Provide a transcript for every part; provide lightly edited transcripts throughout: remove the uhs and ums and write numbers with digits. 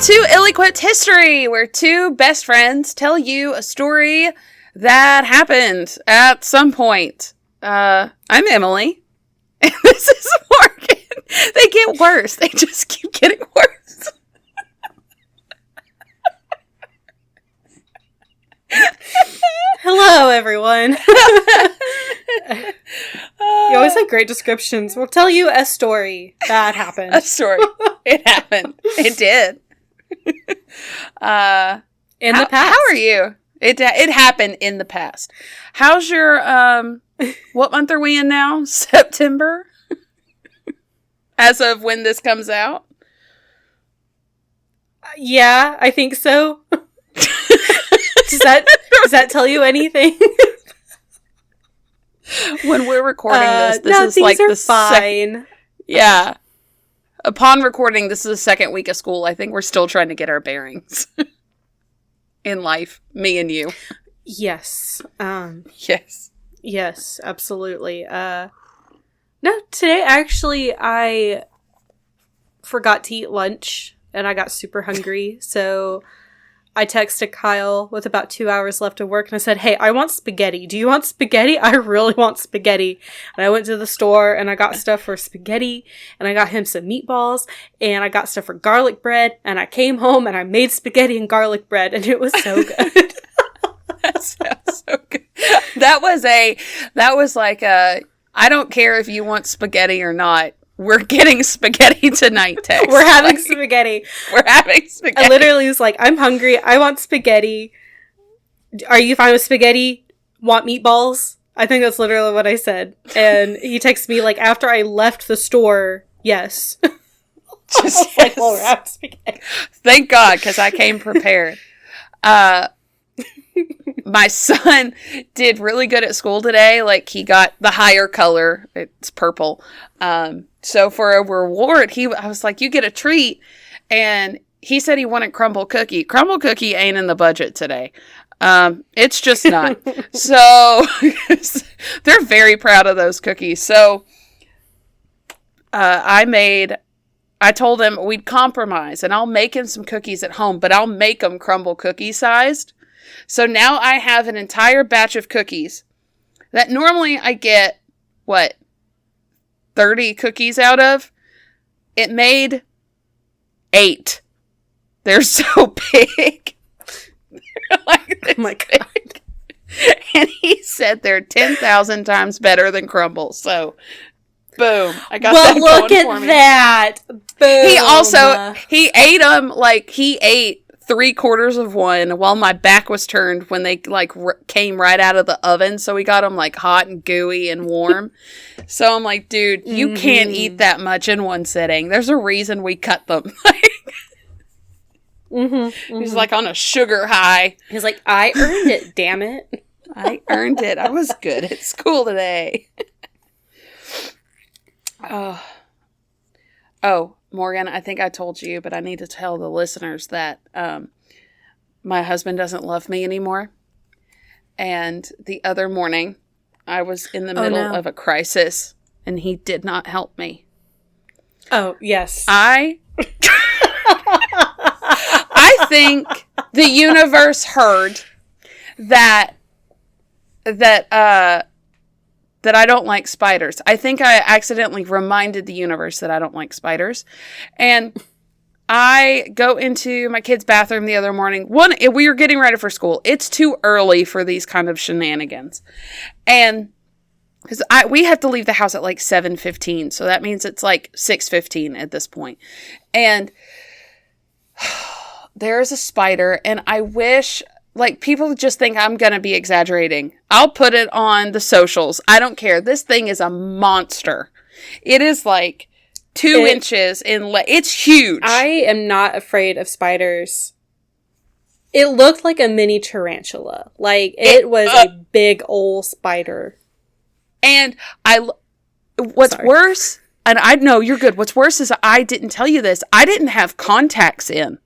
to Ill-Equipped History, where two best friends tell you a story that happened at some point. I'm Emileigh, and this is Morgan. They get worse. They just keep getting worse. Hello, everyone. You always have great descriptions. We'll tell you a story that happened. A story. It happened. It did. In the past. How are you? It happened in the past. How's your, what month are we in now? September? As of when this comes out? Yeah, I think so. Does that tell you anything? When we're recording this is things like are the fine. Yeah. Upon recording, this is the second week of school. I think we're still trying to get our bearings in life, me and you. Yes. Yes. Yes, absolutely. No, today actually I forgot to eat lunch and I got super hungry, so I texted Kyle with about 2 hours left of work and I said, hey, I want spaghetti. Do you want spaghetti? I really want spaghetti. And I went to the store and I got stuff for spaghetti and I got him some meatballs and I got stuff for garlic bread and I came home and I made spaghetti and garlic bread and it was so good. That sounds so good. That was like a, I don't care if you want spaghetti or not. We're getting spaghetti tonight, text. We're having spaghetti. We're having spaghetti. I literally was like, I'm hungry. I want spaghetti. Are you fine with spaghetti? Want meatballs? I think that's literally what I said. And he texted me like after I left the store, yes. Just like, well, we're having spaghetti. Thank God, because I came prepared. My son did really good at school today. Like, he got the higher color. It's purple. So for a reward, I was like, you get a treat. And he said he wanted crumble cookie. Crumble cookie ain't in the budget today. It's just not. So they're very proud of those cookies. So I told him we'd compromise and I'll make him some cookies at home, but I'll make them crumble cookie sized. So now I have an entire batch of cookies that normally I get, 30 cookies out of? It made 8. They're so big. They're like this oh my God. big. And he said they're 10,000 times better than crumble. So, boom. I got that going look at for me. that. Boom. He ate them, like, he ate 3/4 of one while my back was turned when they came right out of the oven. So we got them like hot and gooey and warm. So I'm like, dude, you can't eat that much in one sitting. There's a reason we cut them. He's like on a sugar high. He's like, I earned it, damn it. I earned it. I was good at school today. Oh, Morgan, I think I told you, but I need to tell the listeners that my husband doesn't love me anymore. And the other morning, I was in the middle of a crisis, and he did not help me. Oh, yes. I think the universe heard that I don't like spiders. I think I accidentally reminded the universe that I don't like spiders. And I go into my kid's bathroom the other morning. We were getting ready for school. It's too early for these kind of shenanigans. And because we have to leave the house at like 7:15. So that means it's like 6:15 at this point. And there's a spider. And I wish... people just think I'm going to be exaggerating. I'll put it on the socials. I don't care. This thing is a monster. It is like 2 inches in length. It's huge. I am not afraid of spiders. It looked like a mini tarantula. It was a big old spider. And what's worse, and I know you're good. What's worse is I didn't tell you this. I didn't have contacts in.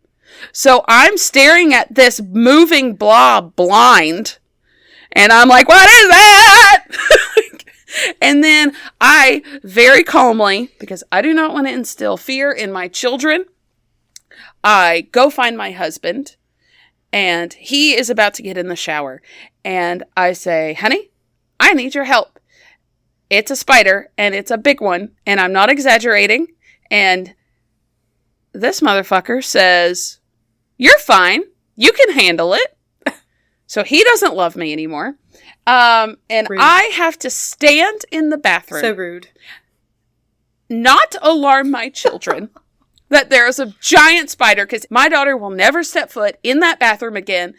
So I'm staring at this moving blob blind, and I'm like, what is that? And then I very calmly, because I do not want to instill fear in my children, I go find my husband, and he is about to get in the shower. And I say, honey, I need your help. It's a spider, and it's a big one, and I'm not exaggerating. And this motherfucker says, you're fine. You can handle it. So he doesn't love me anymore. And rude. I have to stand in the bathroom. So rude. Not alarm my children that there is a giant spider, because my daughter will never step foot in that bathroom again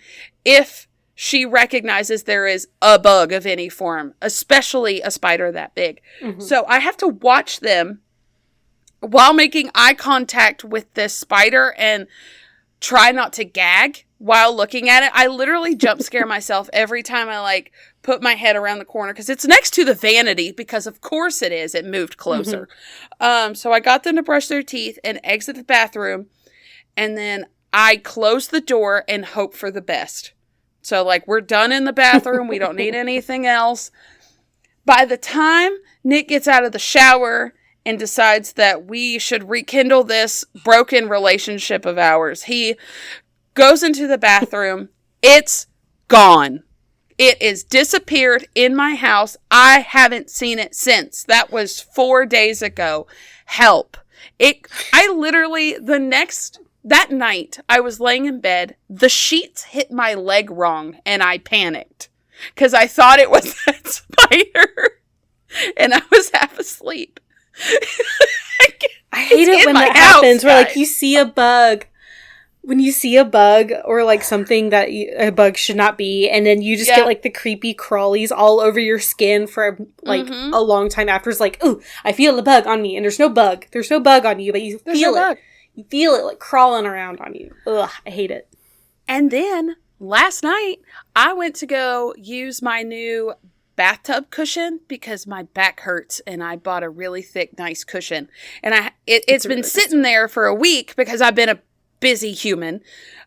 if she recognizes there is a bug of any form, especially a spider that big. Mm-hmm. So I have to watch them while making eye contact with this spider and try not to gag while looking at it. I literally jump scare myself every time I put my head around the corner, because it's next to the vanity, because of course it is. It moved closer. Mm-hmm. So I got them to brush their teeth and exit the bathroom, and then I close the door and hope for the best. So we're done in the bathroom. We don't need anything else. By the time Nick gets out of the shower and decides that we should rekindle this broken relationship of ours, he goes into the bathroom. It's gone. It is disappeared in my house. I haven't seen it since. That was 4 days ago. Help. That night, I was laying in bed. The sheets hit my leg wrong, and I panicked because I thought it was that spider, and I was half asleep. I hate it when that happens, where you see a bug. When you see a bug or something that a bug should not be, and then you just get the creepy crawlies all over your skin for mm-hmm. a long time after. It's ooh, I feel a bug on me, and there's no bug. There's no bug on you, but you feel it. Bug. You feel it crawling around on you. Ugh, I hate it. And then last night, I went to go use my new bathtub cushion because my back hurts, and I bought a really thick, nice cushion. And it's been sitting there for a week because I've been a busy human.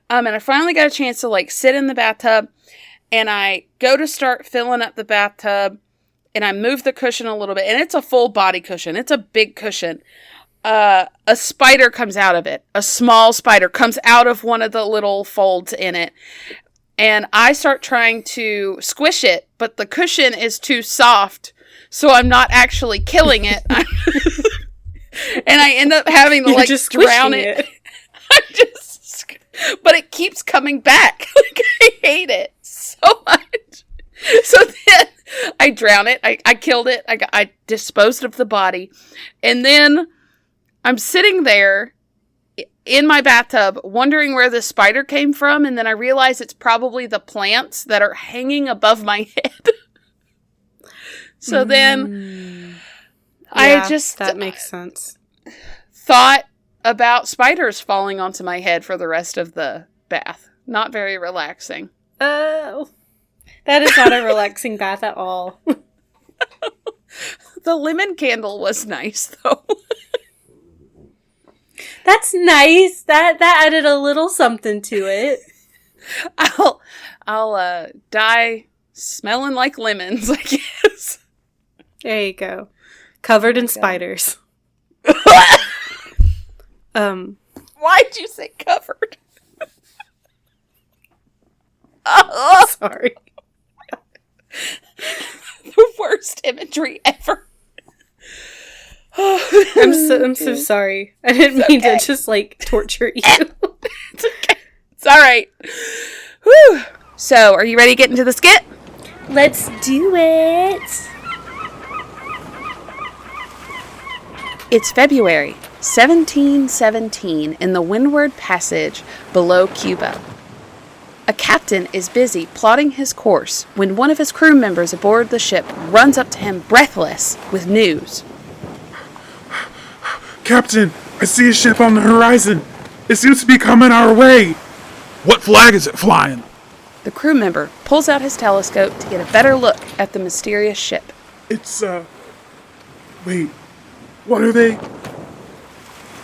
And I finally got a chance to sit in the bathtub, and I go to start filling up the bathtub, and I move the cushion a little bit, and it's a full body cushion. It's a big cushion. A spider comes out of it. A small spider comes out of one of the little folds in it. And I start trying to squish it, but the cushion is too soft, so I'm not actually killing it. And I end up having to just drown it. But it keeps coming back. I hate it so much. So then I drown it. I killed it. I disposed of the body. And then I'm sitting there in my bathtub wondering where the spider came from. And then I realize it's probably the plants that are hanging above my head. So then that makes sense. Thought about spiders falling onto my head for the rest of the bath. Not very relaxing. Oh, that is not a relaxing bath at all. The lemon candle was nice, though. That's nice. That added a little something to it. I'll die smelling like lemons, I guess. There you go. Covered in spiders. Why'd you say covered? Sorry. The worst imagery ever. I'm so sorry. I didn't mean to just torture you. It's okay. It's all right. Whew. So, are you ready to get into the skit? Let's do it. It's February 1717 in the Windward Passage below Cuba. A captain is busy plotting his course when one of his crew members aboard the ship runs up to him breathless with news. Captain, I see a ship on the horizon. It seems to be coming our way. What flag is it flying? The crew member pulls out his telescope to get a better look at the mysterious ship. It's, wait, what are they?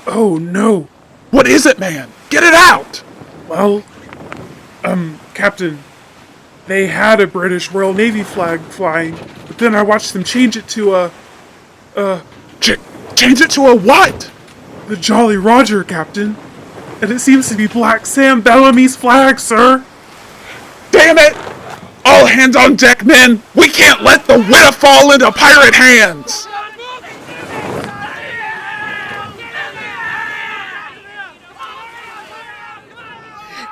Oh, no. What is it, man? Get it out! Well, Captain, they had a British Royal Navy flag flying, but then I watched them change it to change it to a what? The Jolly Roger, Captain. And it seems to be Black Sam Bellamy's flag, sir. Damn it! All hands on deck, men! We can't let the Whydah fall into pirate hands!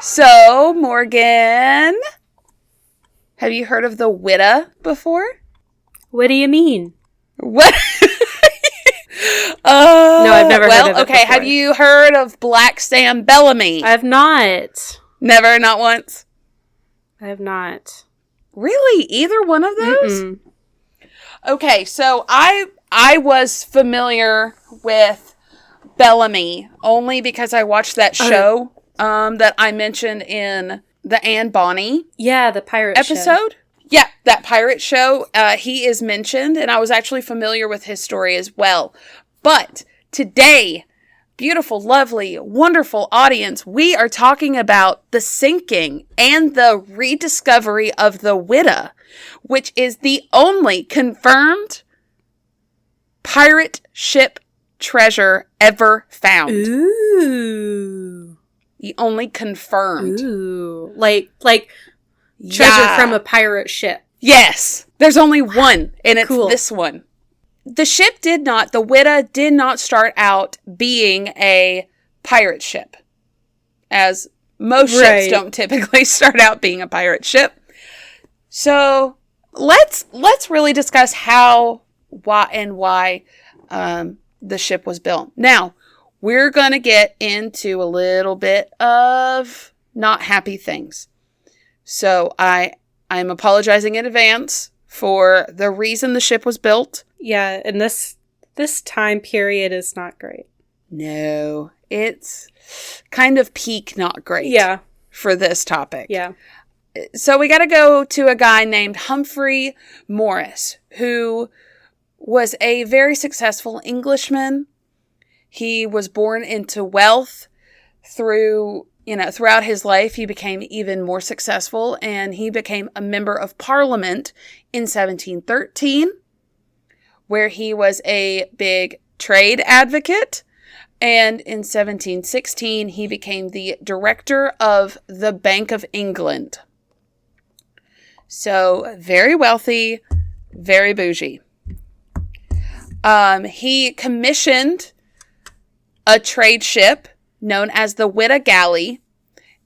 So, Morgan, have you heard of the Whydah before? What do you mean? What? No, I've never heard of it okay, before. have you heard of Black Sam Bellamy? I have not. Never, not once? I have not. Really? Either one of those? Mm-mm. Okay, so I was familiar with Bellamy only because I watched that show that I mentioned in the Anne Bonny Yeah, the pirate episode. show. Yeah, that pirate show. He is mentioned, and I was actually familiar with his story as well. But today, beautiful, lovely, wonderful audience, we are talking about the sinking and the rediscovery of the Whydah, which is the only confirmed pirate ship treasure ever found. Ooh. The only confirmed. Ooh. Like treasure from a pirate ship. Yes. There's only one, and it's Cool. this one. The Whydah did not start out being a pirate ship, as most ships don't typically start out being a pirate ship. So let's really discuss why the ship was built. Now, we're going to get into a little bit of not happy things. So I'm apologizing in advance for the reason the ship was built. Yeah, and this time period is not great. No, it's kind of peak not great. Yeah. For this topic. Yeah. So we got to go to a guy named Humphrey Morris, who was a very successful Englishman. He was born into wealth throughout his life. He became even more successful, and he became a member of Parliament in 1713, where he was a big trade advocate. And in 1716, he became the director of the Bank of England. So, very wealthy, very bougie. He commissioned a trade ship known as the Whydah Galley,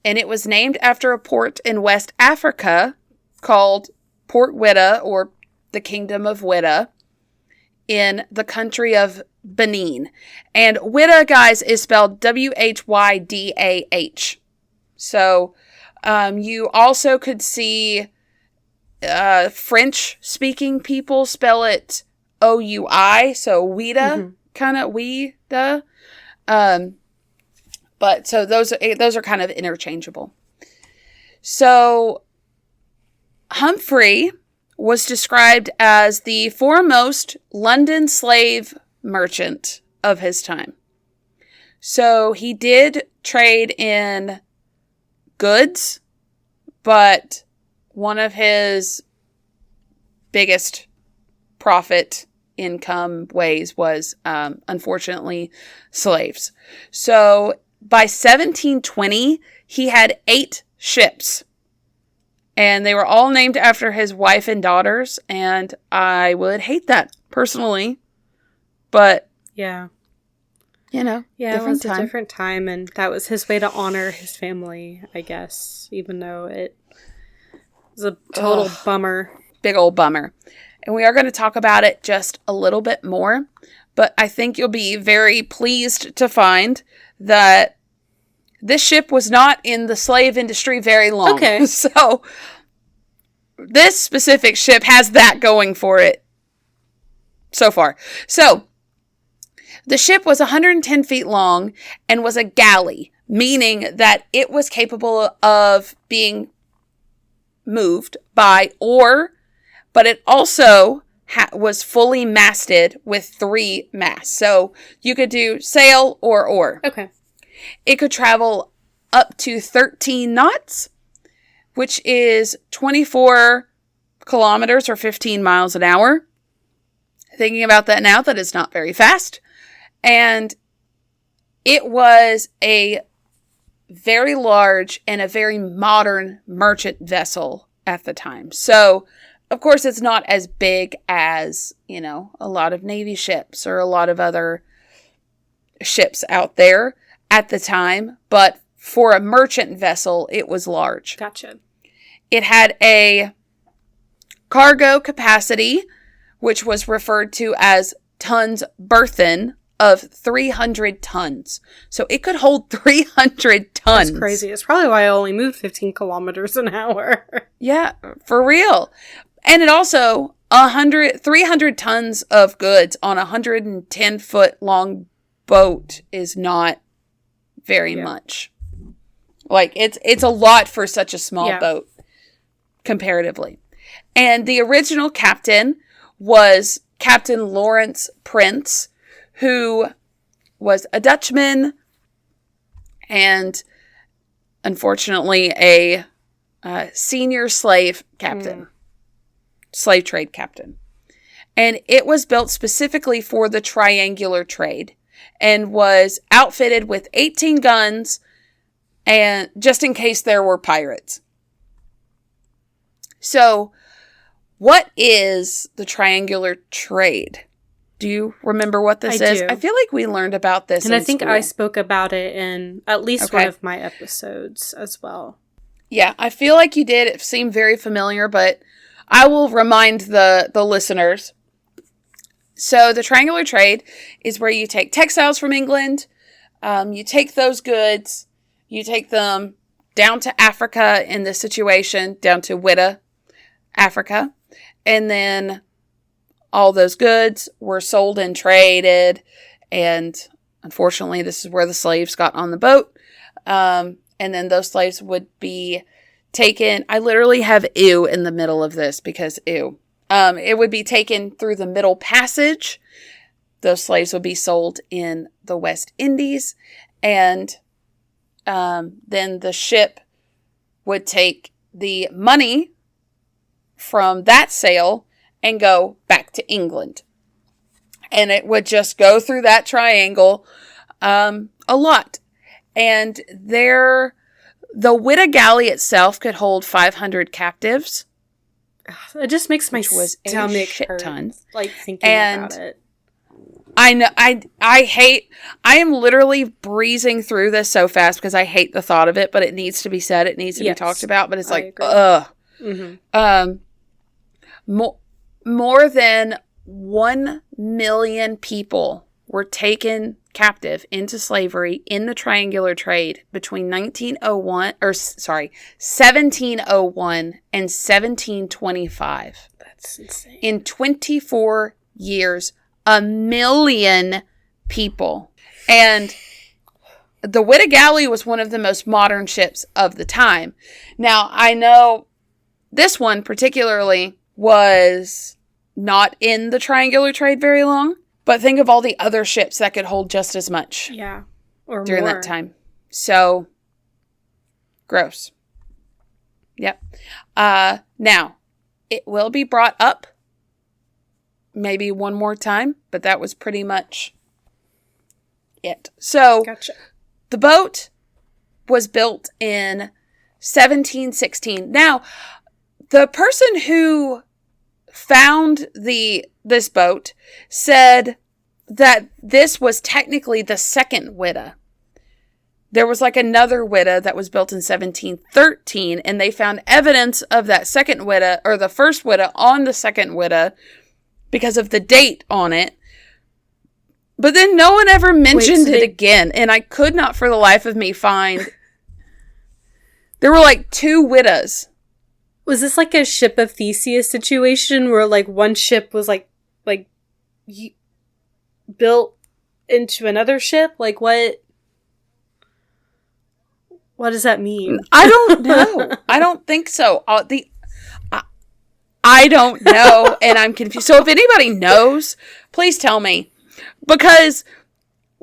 and it was named after a port in West Africa called Port Whydah, or the Kingdom of Whydah, in the country of Benin. And Whydah, guys, is spelled Whydah. So you also could see French-speaking people spell it O-U-I, so Whydah, kind of Whydah. But so those are kind of interchangeable. So Humphrey was described as the foremost London slave merchant of his time. So he did trade in goods, but one of his biggest profit income ways was, unfortunately, slaves. So by 1720, he had 8 ships. And they were all named after his wife and daughters. And I would hate that personally. But, Yeah. Yeah, It was a different time. And that was his way to honor his family, I guess. Even though it was a total bummer. Big old bummer. And we are going to talk about it just a little bit more. But I think you'll be very pleased to find that this ship was not in the slave industry very long. Okay. So this specific ship has that going for it so far. So the ship was 110 feet long and was a galley, meaning that it was capable of being moved by oar, but it also was fully masted with 3 masts. So you could do sail or oar. Okay. It could travel up to 13 knots, which is 24 kilometers or 15 miles an hour. Thinking about that now, that is not very fast. And it was a very large and a very modern merchant vessel at the time. So, of course, it's not as big as, you know, a lot of Navy ships or a lot of other ships out there at the time. But for a merchant vessel, it was large. Gotcha. It had a cargo capacity, which was referred to as tons burthen, of 300 tons. So it could hold 300 tons. That's crazy. It's probably why I only moved 15 kilometers an hour. Yeah, for real. And it also 300 tons of goods on a 110-foot long boat is not very much. Like it's a lot for such a small boat comparatively. And the original captain was Captain Lawrence Prince, who was a Dutchman and unfortunately a senior slave captain, slave trade captain. And it was built specifically for the triangular trade and was outfitted with 18 guns and just in case there were pirates. So, what is the triangular trade? Do you remember what this is? do. I feel like we learned about this And in I think school. I spoke about it in at least one of my episodes as well. Yeah, I feel like you did. It seemed very familiar, but I will remind the listeners. So the triangular trade is where you take textiles from England, you take those goods, you take them down to Africa in this situation, down to Whydah, Africa, and then all those goods were sold and traded, and unfortunately, this is where the slaves got on the boat, and then those slaves would be taken. I literally have ew in the middle of this because ew. It would be taken through the Middle Passage. Those slaves would be sold in the West Indies, and then the ship would take the money from that sale and go back to England. And it would just go through that triangle a lot. And the Whydah galley itself could hold 500 captives. It just makes my stomach hurt, like thinking about it. I know. I am literally breezing through this so fast because I hate the thought of it, but it needs to be said. It needs to be talked about, but it's like, ugh. Mm-hmm. More than 1 million people were taken captive into slavery in the triangular trade between 1701 and 1725. That's insane. In 24 years, 1 million people. And the Whydah galley was one of the most modern ships of the time. Now, I know this one particularly was not in the triangular trade very long, but think of all the other ships that could hold just as much or during more. that time. So, gross. Yep. Now, it will be brought up maybe one more time, but that was pretty much it. So, Gotcha. The boat was built in 1716. Now, the person who found this boat said that this was technically the second Whydah. There was like another Whydah that was built in 1713, and they found evidence of that second Whydah, or the first Whydah on the second Whydah, because of the date on it. But then no one ever mentioned it again, and I could not for the life of me find... There were like 2 Whydahs. Was this like a ship of Theseus situation where like one ship was like built into another ship? Like what does that mean? I don't know. I don't think so. I don't know, and I'm confused. So if anybody knows, please tell me. Because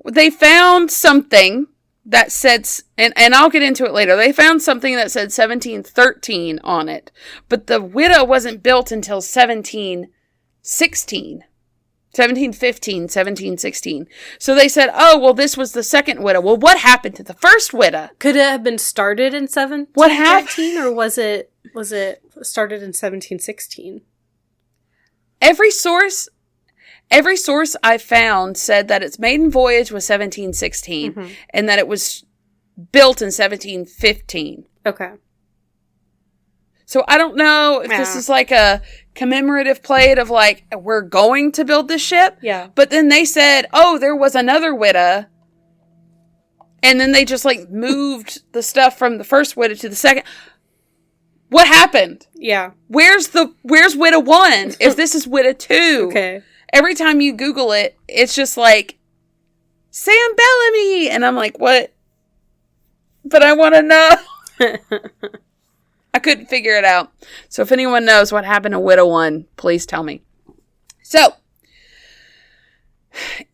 they found something that said, and I'll get into it later, they found something that said 1713 on it. But the Whydah wasn't built until 1716. 1715, 1716. So they said, oh, well, this was the second Whydah. Well, what happened to the first Whydah? Could it have been started in 1715? What happened? Or was it started in 1716? Every source I found said that its maiden voyage was 1716 and that it was built in 1715. Okay. So I don't know if this is like a commemorative plate of like, we're going to build this ship. Yeah. But then they said, oh, there was another Whydah. And then they just like moved the stuff from the first Whydah to the second. What happened? Yeah. Where's Whydah 1 if this is Whydah 2? Okay. Every Every time you Google it, it's just like, Sam Bellamy. And I'm like, what? But I want to know. I couldn't figure it out. So if anyone knows what happened to Whydah 1, please tell me. So,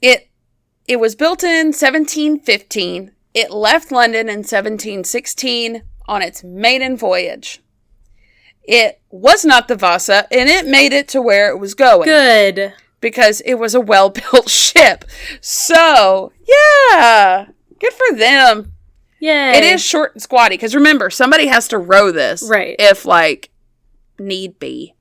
it was built in 1715. It left London in 1716 on its maiden voyage. It was not the Vasa, and it made it to where it was going. Good. Because it was a well-built ship. So, yeah. Good for them. Yay. It is short and squatty, because remember, somebody has to row this. Right. If, like, need be.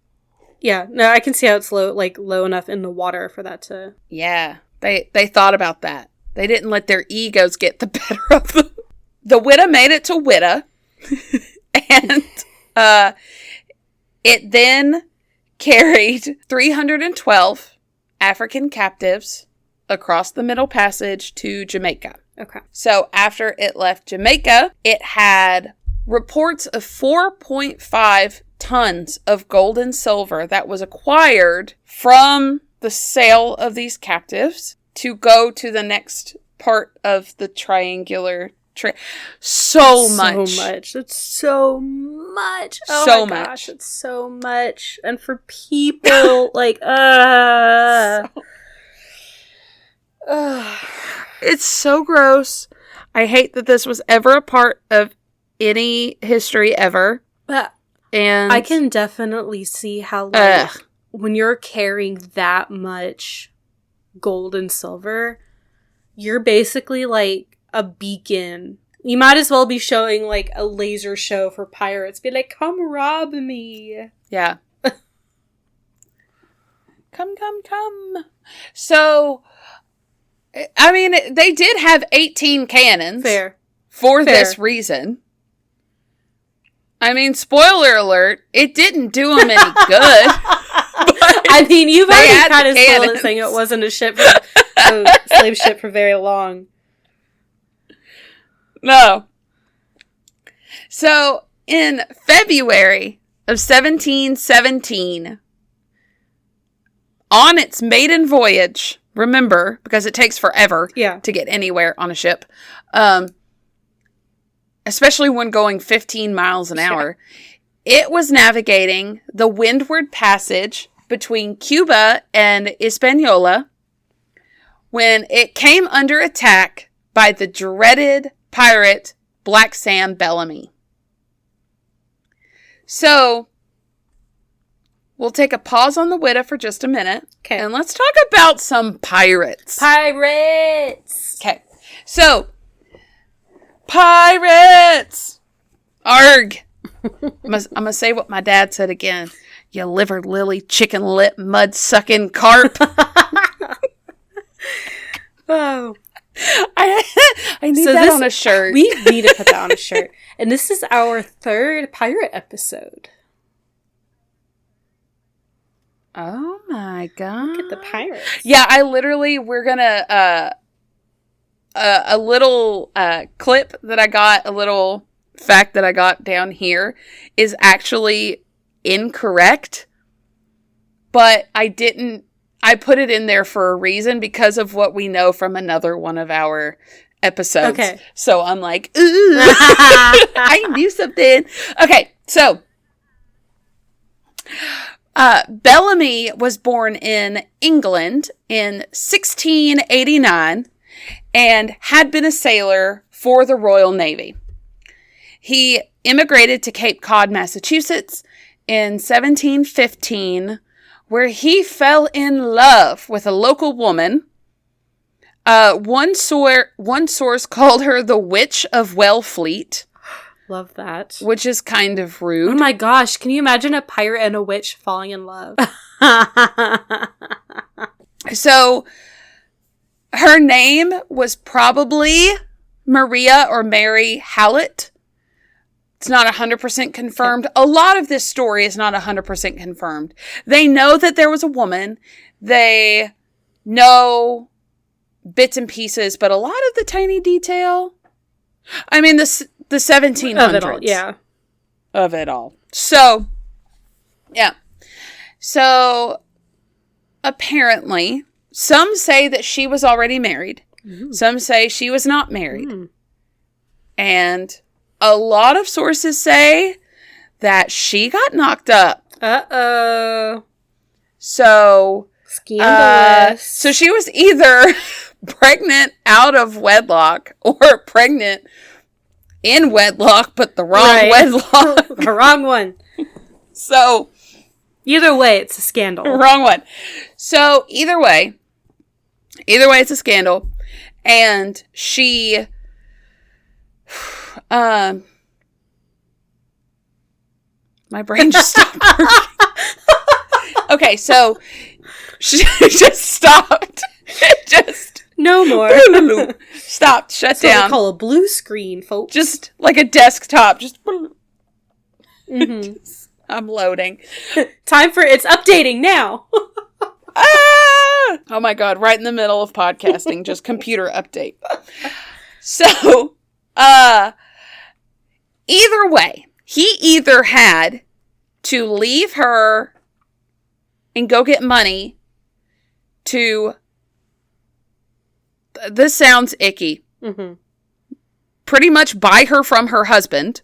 Yeah. No, I can see how it's low enough in the water for that to... Yeah. They thought about that. They didn't let their egos get the better of them. The Whydah made it to Whydah. And it then carried 312 African captives across the Middle Passage to Jamaica. Okay. So after it left Jamaica, it had reports of 4.5 tons of gold and silver that was acquired from the sale of these captives to go to the next part of the triangular trade. So much. It's so much. Oh so my much. gosh, it's so much. And for people, It's so gross. I hate that this was ever a part of any history ever. And I can definitely see how, when you're carrying that much gold and silver, you're basically like a beacon. You might as well be showing like a laser show for pirates. Be like, come rob me. Yeah. Come. So, I mean, they did have 18 cannons. Fair. For this reason. I mean, spoiler alert, it didn't do them any good. I mean, you've already kind of spoiled cannons. it saying it wasn't a slave ship for very long. No. So, in February of 1717, on its maiden voyage, remember, because it takes forever to get anywhere on a ship, especially when going 15 miles an hour, it was navigating the windward passage between Cuba and Hispaniola when it came under attack by the dreaded pirate Black Sam Bellamy. So, we'll take a pause on the Whydah for just a minute. Okay. And let's talk about some pirates. Pirates! Okay. So, pirates! Arg! I'm going to say what my dad said again. You liver lily, chicken lip, mud sucking carp. Oh. I need that on a shirt. We need to put that on a shirt. And this is our third pirate episode. Oh my god. Look at the pirates. Yeah, we're gonna, a little clip that I got, a little fact that I got down here is actually incorrect, but I put it in there for a reason because of what we know from another one of our episodes. Okay. So I'm like, ooh, I knew something. Okay, so Bellamy was born in England in 1689 and had been a sailor for the Royal Navy. He immigrated to Cape Cod, Massachusetts in 1715 where he fell in love with a local woman. One source called her the Witch of Wellfleet. Love that. Which is kind of rude. Oh my gosh, can you imagine a pirate and a witch falling in love? So, her name was probably Maria or Mary Hallett. It's not 100% confirmed. A lot of this story is not 100% confirmed. They know that there was a woman. They know bits and pieces, but a lot of the tiny detail... I mean, the 1700s. Of it all, yeah. Of it all. So, yeah. So, apparently, some say that she was already married. Mm. Some say she was not married. Mm. And a lot of sources say that she got knocked up. Uh-oh. So... Scandalous. So she was either pregnant out of wedlock or pregnant in wedlock, but the wrong wedlock. The wrong one. So... Either way, it's a scandal. Wrong one. So, either way, it's a scandal. And she... my brain just stopped working. Okay, so... She just stopped. It just... No more. Stopped. Shut That's down. what we call a blue screen, folks. Just like a desktop. Just... Mm-hmm. I'm loading. Time for it's updating now. Oh my god, right in the middle of podcasting, just computer update. So, either way, he either had to leave her and go get money to, this sounds icky, pretty much buy her from her husband,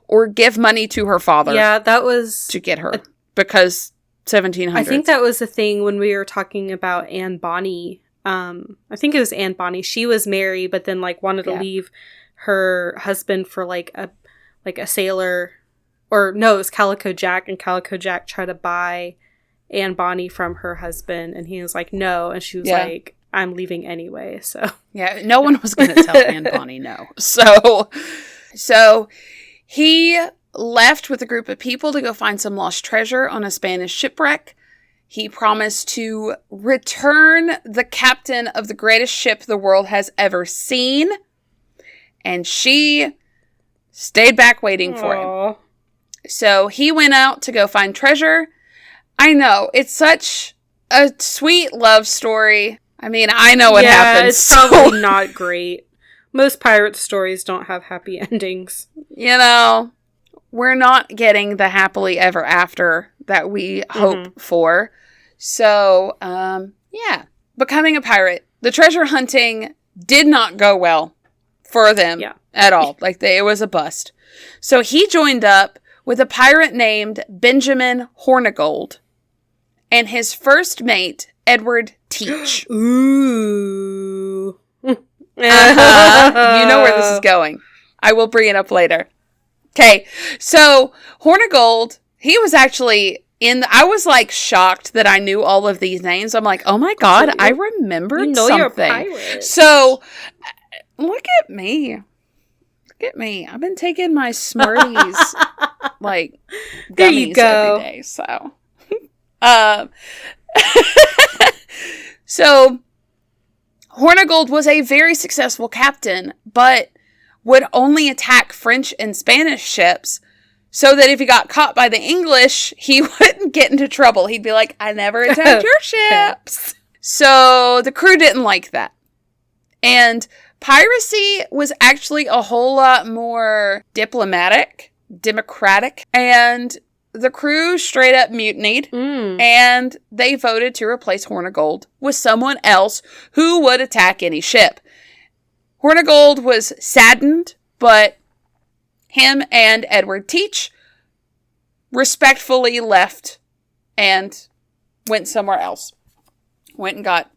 or give money to her father. Yeah, that was... To get her. Because 1700s. I think that was the thing when we were talking about Anne Bonny. I think it was Anne Bonny. She was married, but then like wanted to leave her husband for like a sailor. Or no, it was Calico Jack. And Calico Jack tried to buy Anne Bonny from her husband. And he was like, no. And she was like, I'm leaving anyway. So yeah, no one was going to tell Anne Bonny no. So he left with a group of people to go find some lost treasure on a Spanish shipwreck. He promised to return the captain of the greatest ship the world has ever seen. And she stayed back waiting for him. So he went out to go find treasure. I know, it's such a sweet love story. I mean, I know what happens. It's probably not great. Most pirate stories don't have happy endings. You know, we're not getting the happily ever after that we hope for. So, becoming a pirate. The treasure hunting did not go well for them at all. Like, it was a bust. So he joined up with a pirate named Benjamin Hornigold and his first mate, Edward Teach. Ooh. You know where this is going. I will bring it up later. Okay, so Hornigold, he was actually I was like shocked that I knew all of these names. I'm like, oh my god, I remembered something. You're a pirate. So, look at me. Look at me. I've been taking my Smarties like there you go. every day. So, so Hornigold was a very successful captain, but would only attack French and Spanish ships so that if he got caught by the English, he wouldn't get into trouble. He'd be like, I never attacked your ships. So the crew didn't like that. And piracy was actually a whole lot more democratic, and the crew straight up mutinied, and they voted to replace Hornigold with someone else who would attack any ship. Hornigold was saddened, but him and Edward Teach respectfully left and went somewhere else. Went and got,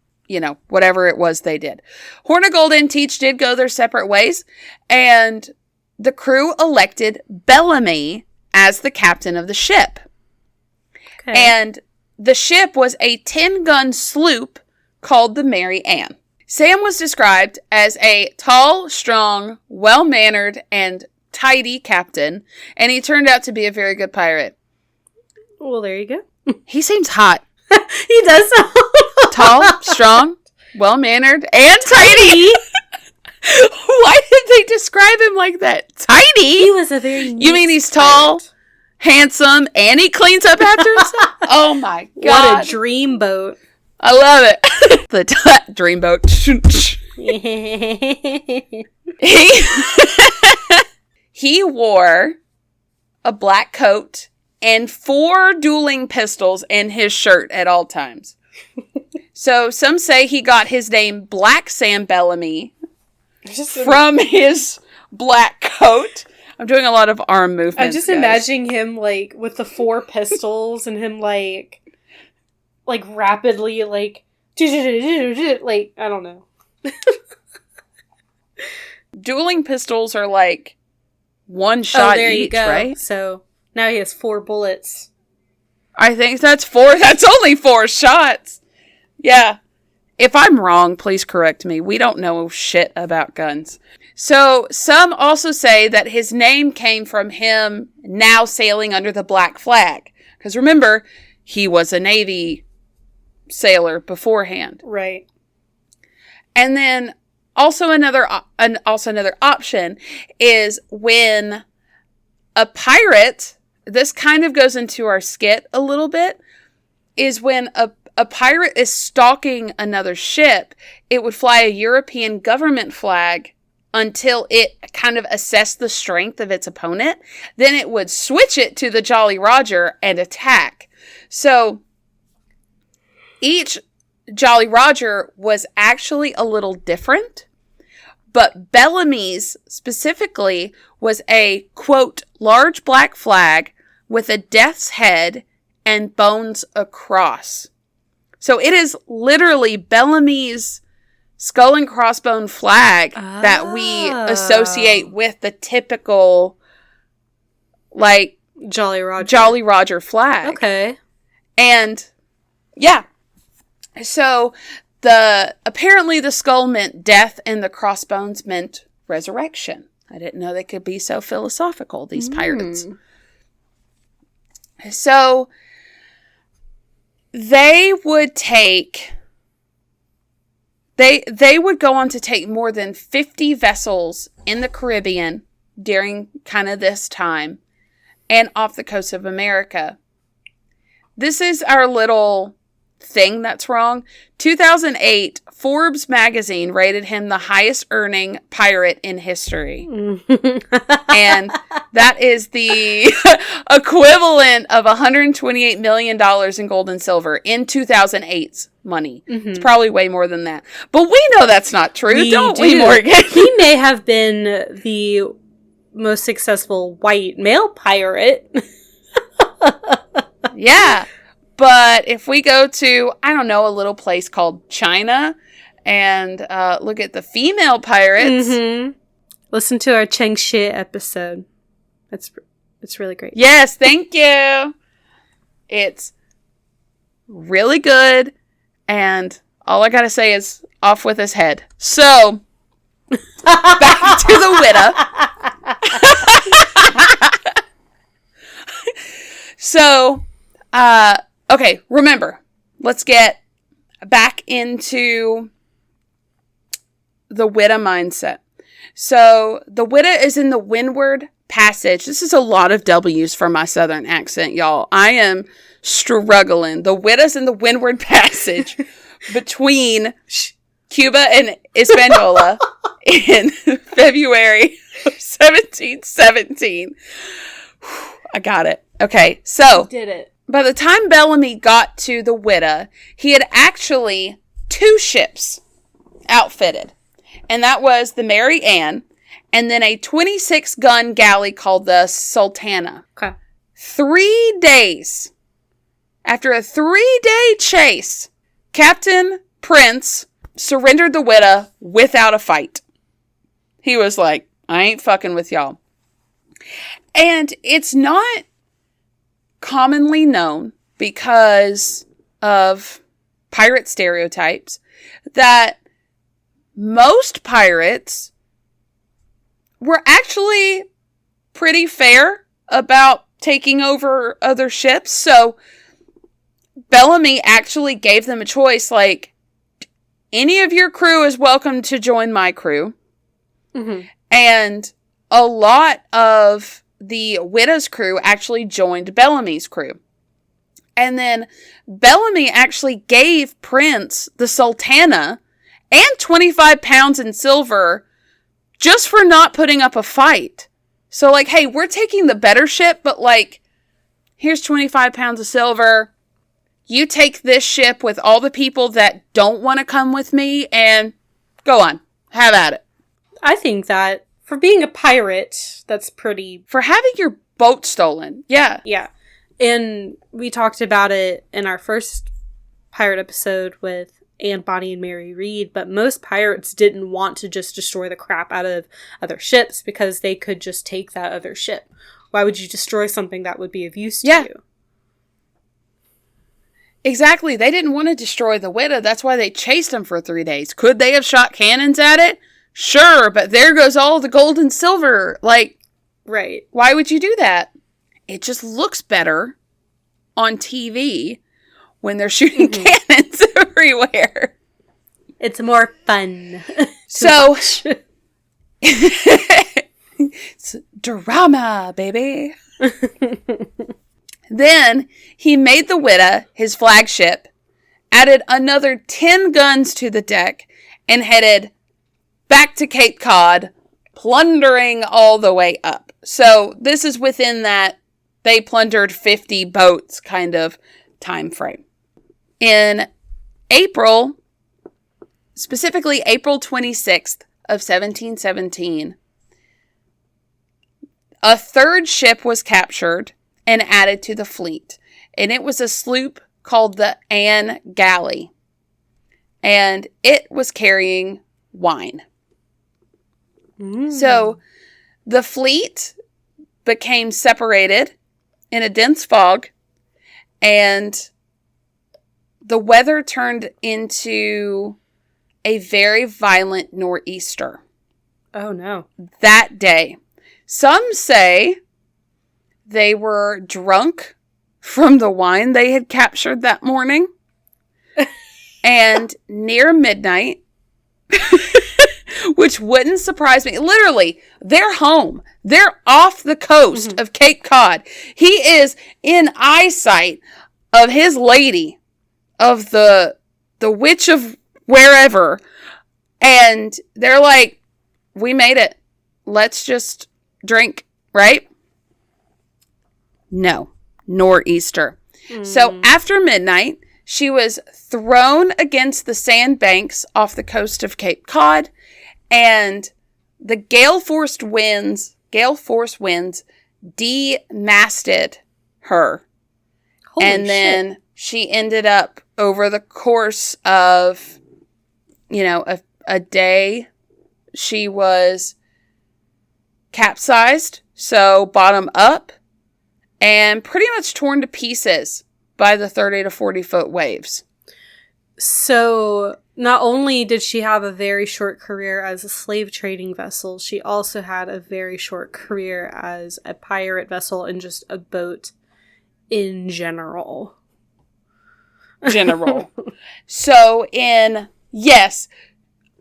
whatever it was they did. Hornigold and Teach did go their separate ways, and the crew elected Bellamy as the captain of the ship. Okay. And the ship was a 10-gun sloop called the Mary Ann. Sam was described as a tall, strong, well-mannered, and tidy captain, and he turned out to be a very good pirate. Well, there you go. He seems hot. He does. Tall, strong, well-mannered, and tidy. Why did they describe him like that? Tidy? He was a very You mean he's tall, handsome, and he cleans up after himself? Oh my God. What a dreamboat. I love it. The dreamboat. He wore a black coat and 4 dueling pistols in his shirt at all times. So some say he got his name Black Sam Bellamy from his black coat. I'm doing a lot of arm movements. I'm just guys. imagining him, like, with the 4 pistols and him, like rapidly, like, I don't know. Dueling pistols are like 1 shot there each, you go. right? So now he has 4 bullets. I think that's 4. That's only 4 shots. Yeah. If I'm wrong, please correct me. We don't know shit about guns. So some also say that his name came from him now sailing under the black flag. Because remember, he was a Navy sailor beforehand. Right. And then also another option is when a pirate, this kind of goes into our skit a little bit, is when a pirate is stalking another ship, it would fly a European government flag until it kind of assessed the strength of its opponent. Then it would switch it to the Jolly Roger and attack. So each Jolly Roger was actually a little different, but Bellamy's specifically was a, quote, large black flag with a death's head and bones across. So it is literally Bellamy's skull and crossbone flag that we associate with the typical, like, Jolly Roger flag. Okay. And, yeah. So, apparently the skull meant death and the crossbones meant resurrection. I didn't know they could be so philosophical, these pirates. So, they would go on to take more than 50 vessels in the Caribbean during kind of this time and off the coast of America. This is our little thing that's wrong. 2008, Forbes magazine rated him the highest earning pirate in history. And that is the equivalent of $128 million in gold and silver in 2008's money. It's probably way more than that. But we know that's not true, don't we, Morgan? He may have been the most successful white male pirate. Yeah. But if we go to, I don't know, a little place called China and look at the female pirates. Listen to our Cheng Shi episode. It's really great. Yes, thank you. It's really good. And all I got to say is off with his head. So, back to the Whydah. So, okay, remember, let's get back into the Whydah mindset. So, the Whydah is in the Windward Passage. This is a lot of W's for my southern accent, y'all. I am struggling. The Whyddah's in the Windward Passage between Cuba and Hispaniola in February of 1717. I got it. Okay, so Did it. by the time Bellamy got to the Whydah, he had actually 2 ships outfitted. And that was the Mary Ann and then a 26-gun galley called the Sultana. Okay. 3 days after a 3-day chase, Captain Prince surrendered the Whydah without a fight. He was like, I ain't fucking with y'all. And it's not commonly known because of pirate stereotypes that most pirates were actually pretty fair about taking over other ships. So Bellamy actually gave them a choice, like, any of your crew is welcome to join my crew. Mm-hmm. And a lot of the Whiydah's crew actually joined Bellamy's crew. And then Bellamy actually gave Prince the Sultana and 25 pounds in silver just for not putting up a fight. So, like, hey, we're taking the better ship, but, like, here's 25 pounds of silver. You take this ship with all the people that don't want to come with me, and go on. Have at it. I think that for being a pirate, that's pretty... For having your boat stolen. Yeah. Yeah. And we talked about it in our first pirate episode with Anne, Bonny, and Mary Read, but most pirates didn't want to just destroy the crap out of other ships because they could just take that other ship. Why would you destroy something that would be of use to you? Exactly. They didn't want to destroy the Whydah. That's why they chased them for 3 days. Could they have shot cannons at it? Sure, but there goes all the gold and silver. Like, right. Why would you do that? It just looks better on TV when they're shooting cannons everywhere. It's more fun. So, it's drama, baby. Then he made the Whydah his flagship, added another 10 guns to the deck, and headed back to Cape Cod, plundering all the way up. So this is within that they plundered 50 boats kind of time frame. In April, specifically April 26th of 1717, a third ship was captured and added to the fleet. And it was a sloop called the Anne Galley. And it was carrying wine. So the fleet became separated in a dense fog, and the weather turned into a very violent nor'easter. Oh, no. That day. Some say they were drunk from the wine they had captured that morning. And near midnight, which wouldn't surprise me. Literally, they're home. They're off the coast of Cape Cod. He is in eyesight of his lady, of the witch of wherever. And they're like, we made it. Let's just drink, right? No. Nor'easter. So after midnight, she was thrown against the sandbanks off the coast of Cape Cod, and the gale force winds demasted her. Holy then she ended up, over the course of, a day, she was capsized, so bottom up, and pretty much torn to pieces by the 30 to 40 foot waves. So not only did she have a very short career as a slave trading vessel, she also had a very short career as a pirate vessel and just a boat in general. So in,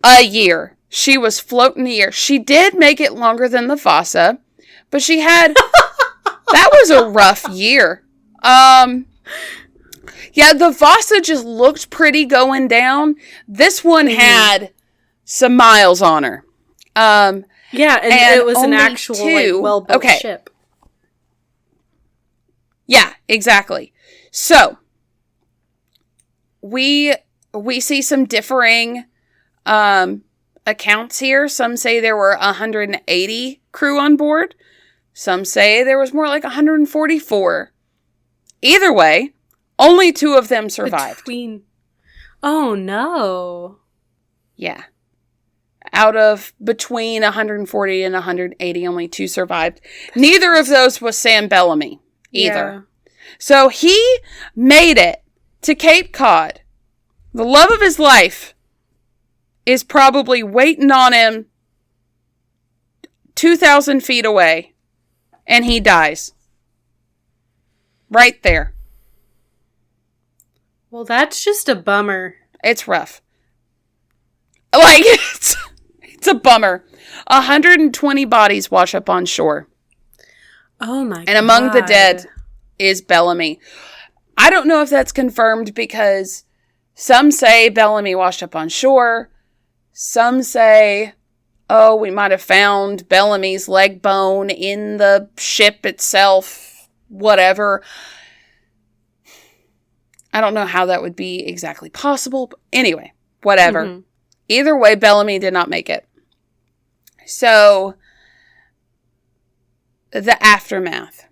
a year, she was floating the air. She did make it longer than the Vasa, but she had, that was a rough year. Yeah, the Vasa just looked pretty going down. This one had some miles on her. And it was an actual, well-built ship. Yeah, exactly. So, we see some differing accounts here. Some say there were 180 crew on board. Some say there was more like 144. Either way, only 2 of them survived. Oh, no. Yeah. Out of between 140 and 180, only 2 survived. Neither of those was Sam Bellamy either. Yeah. So he made it to Cape Cod. The love of his life is probably waiting on him 2,000 feet away, and he dies. Right there. Well, that's just a bummer. It's rough. Like, it's a bummer. 120 bodies wash up on shore. Oh my god. And among the dead is Bellamy. I don't know if that's confirmed because some say Bellamy washed up on shore. Some say, oh, we might have found Bellamy's leg bone in the ship itself. Whatever. I don't know how that would be exactly possible. But anyway, whatever. Mm-hmm. Either way, Bellamy did not make it. So, the aftermath.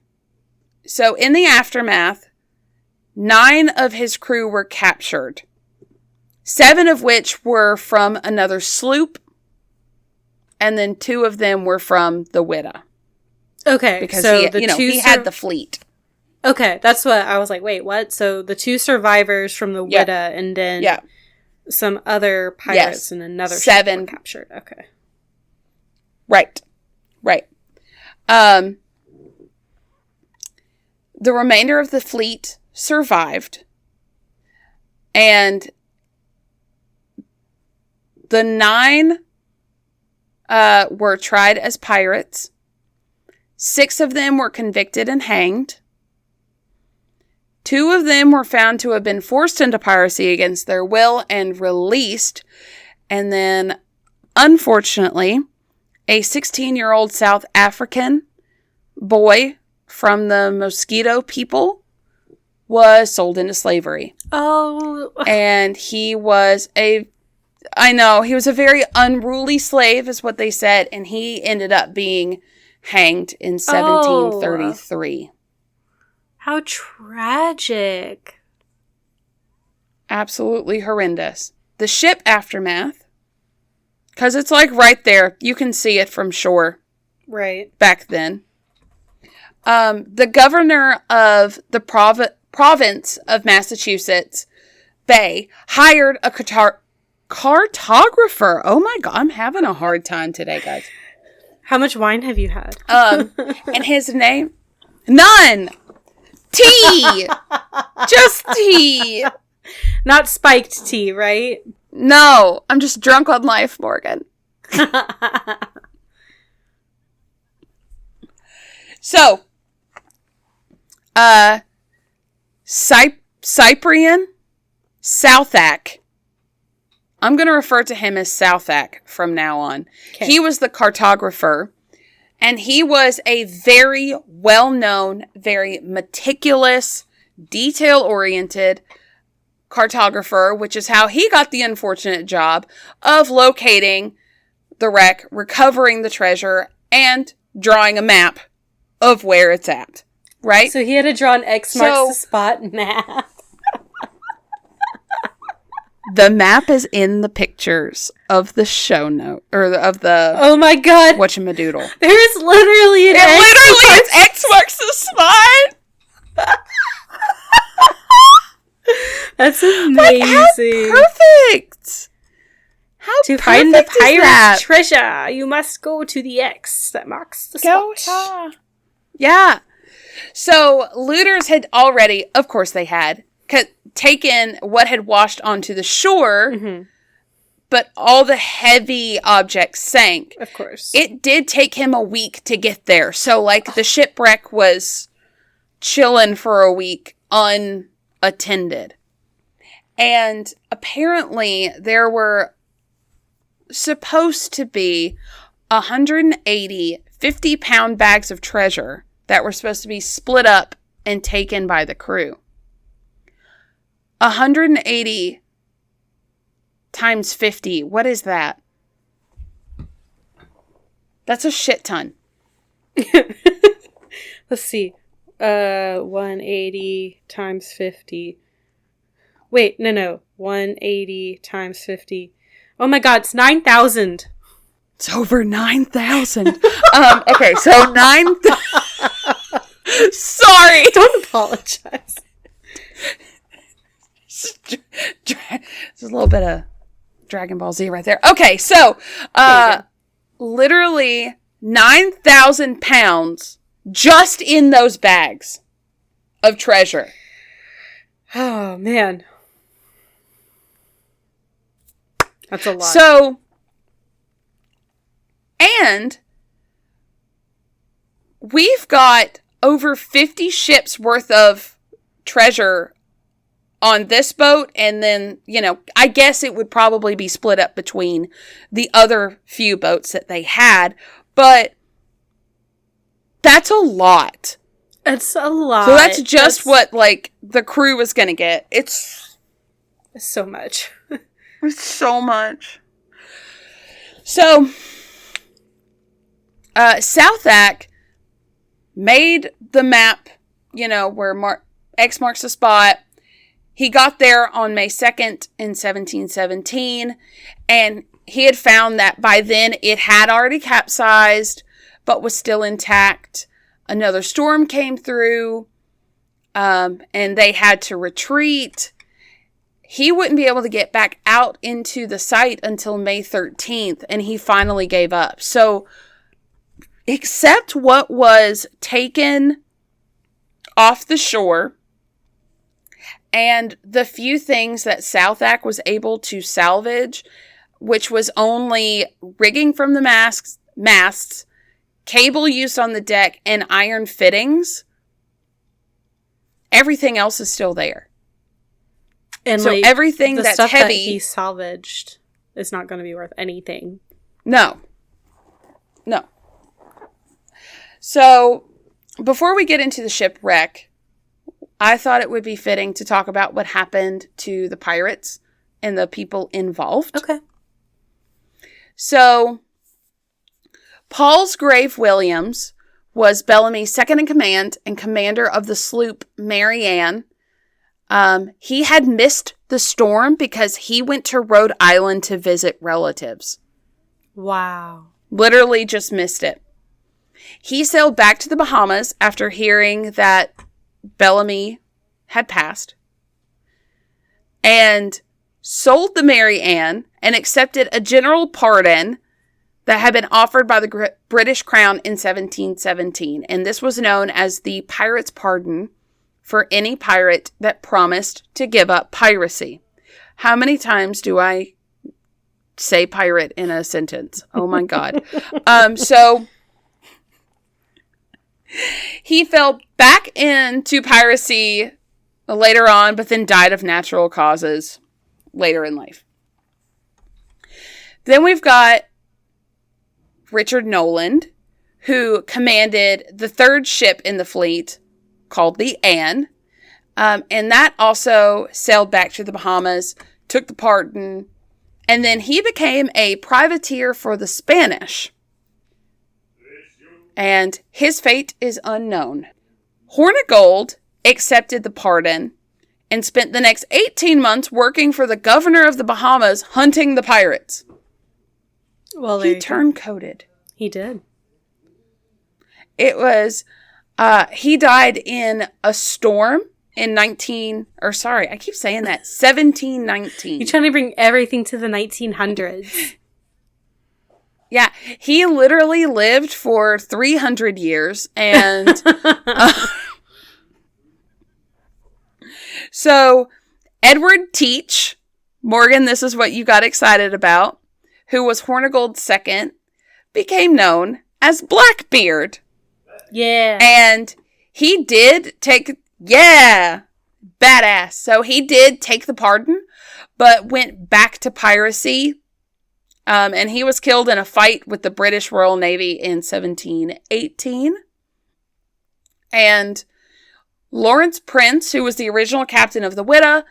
So, in the aftermath, 9 of his crew were captured. 7 of which were from another sloop. And then 2 of them were from the Whydah. Okay. Because so he had the fleet. Okay, that's what I was like, wait, what? So the 2 survivors from the Whydah and then some other pirates and another 7 ship were captured. Okay. Right. The remainder of the fleet survived. And the 9 were tried as pirates. 6 of them were convicted and hanged. 2 of them were found to have been forced into piracy against their will and released. And then, unfortunately, a 16-year-old South African boy from the Mosquito people was sold into slavery. Oh. And he was a very unruly slave, is what they said. And he ended up being hanged in 1733. How tragic. Absolutely horrendous. The ship aftermath, because it's like right there. You can see it from shore. Right. Back then. The governor of the province of Massachusetts Bay hired a cartographer. Oh my God, I'm having a hard time today, guys. How much wine have you had? And his name? None! Tea! Just tea! Not spiked tea, right? No, I'm just drunk on life, Morgan. So, Cyprian Southack. I'm going to refer to him as Southack from now on. Okay. He was the cartographer, and he was a very well-known, very meticulous, detail-oriented cartographer, which is how he got the unfortunate job of locating the wreck, recovering the treasure, and drawing a map of where it's at. Right? So he had to draw an X marks the spot map. The map is in the pictures of the show note, or of the... Oh my God. Whatchamadoodle. There's literally an X marks the spot. That's amazing. Like, how perfect. How to perfect find the is pirate that? treasure, you must go to the X that marks the spot. Yeah. So, looters had already, of course they had, taken what had washed onto the shore, but all the heavy objects sank. Of course. It did take him a week to get there. So, like, the shipwreck was chilling for a week unattended. And apparently there were supposed to be 180 50-pound bags of treasure that were supposed to be split up and taken by the crew. 180 times 50. What is that? That's a shit ton. Let's see. 180 times 50. Wait, no. 180 times 50. Oh my God, it's 9,000. It's over 9,000. Okay, so 9,000. Sorry. Don't apologize. There's a little bit of Dragon Ball Z right there. Okay, so literally 9,000 pounds just in those bags of treasure. Oh, man. That's a lot. So, and we've got over 50 ships worth of treasure on this boat. And then, I guess it would probably be split up between the other few boats that they had. But that's a lot. It's a lot. So that's just what, the crew was going to get. It's so much. It's so much. So, Southack made the map, where X marks the spot. He got there on May 2nd in 1717, and he had found that by then it had already capsized, but was still intact. Another storm came through, and they had to retreat. He wouldn't be able to get back out into the site until May 13th, and he finally gave up. So, except what was taken off the shore, and the few things that Southack was able to salvage, which was only rigging from the masts, cable used on the deck, and iron fittings, everything else is still there. And so everything that's stuff heavy, that he salvaged is not going to be worth anything. No. So, before we get into the shipwreck, I thought it would be fitting to talk about what happened to the pirates and the people involved. Okay. So, Palsgrave Williams was Bellamy's second in command and commander of the sloop Mary Ann. He had missed the storm because he went to Rhode Island to visit relatives. Wow. Literally just missed it. He sailed back to the Bahamas after hearing that Bellamy had passed and sold the Mary Ann and accepted a general pardon that had been offered by the British Crown in 1717. And this was known as the Pirate's Pardon for any pirate that promised to give up piracy. How many times do I say pirate in a sentence? Oh my God. So he fell back into piracy later on, but then died of natural causes later in life. Then we've got Richard Noland, who commanded the third ship in the fleet called the Anne. And that also sailed back to the Bahamas, took the pardon, and then he became a privateer for the Spanish. And his fate is unknown. Hornigold accepted the pardon and spent the next 18 months working for the governor of the Bahamas hunting the pirates. Well, he turncoated. He did. It was, he died in a storm in 1719. You're trying to bring everything to the 1900s. Yeah, he literally lived for 300 years, and so Edward Teach, Morgan, this is what you got excited about, who was Hornigold's second, became known as Blackbeard. Yeah. And he did badass. So he did take the pardon, but went back to piracy. And he was killed in a fight with the British Royal Navy in 1718. And Lawrence Prince, who was the original captain of the Whydah,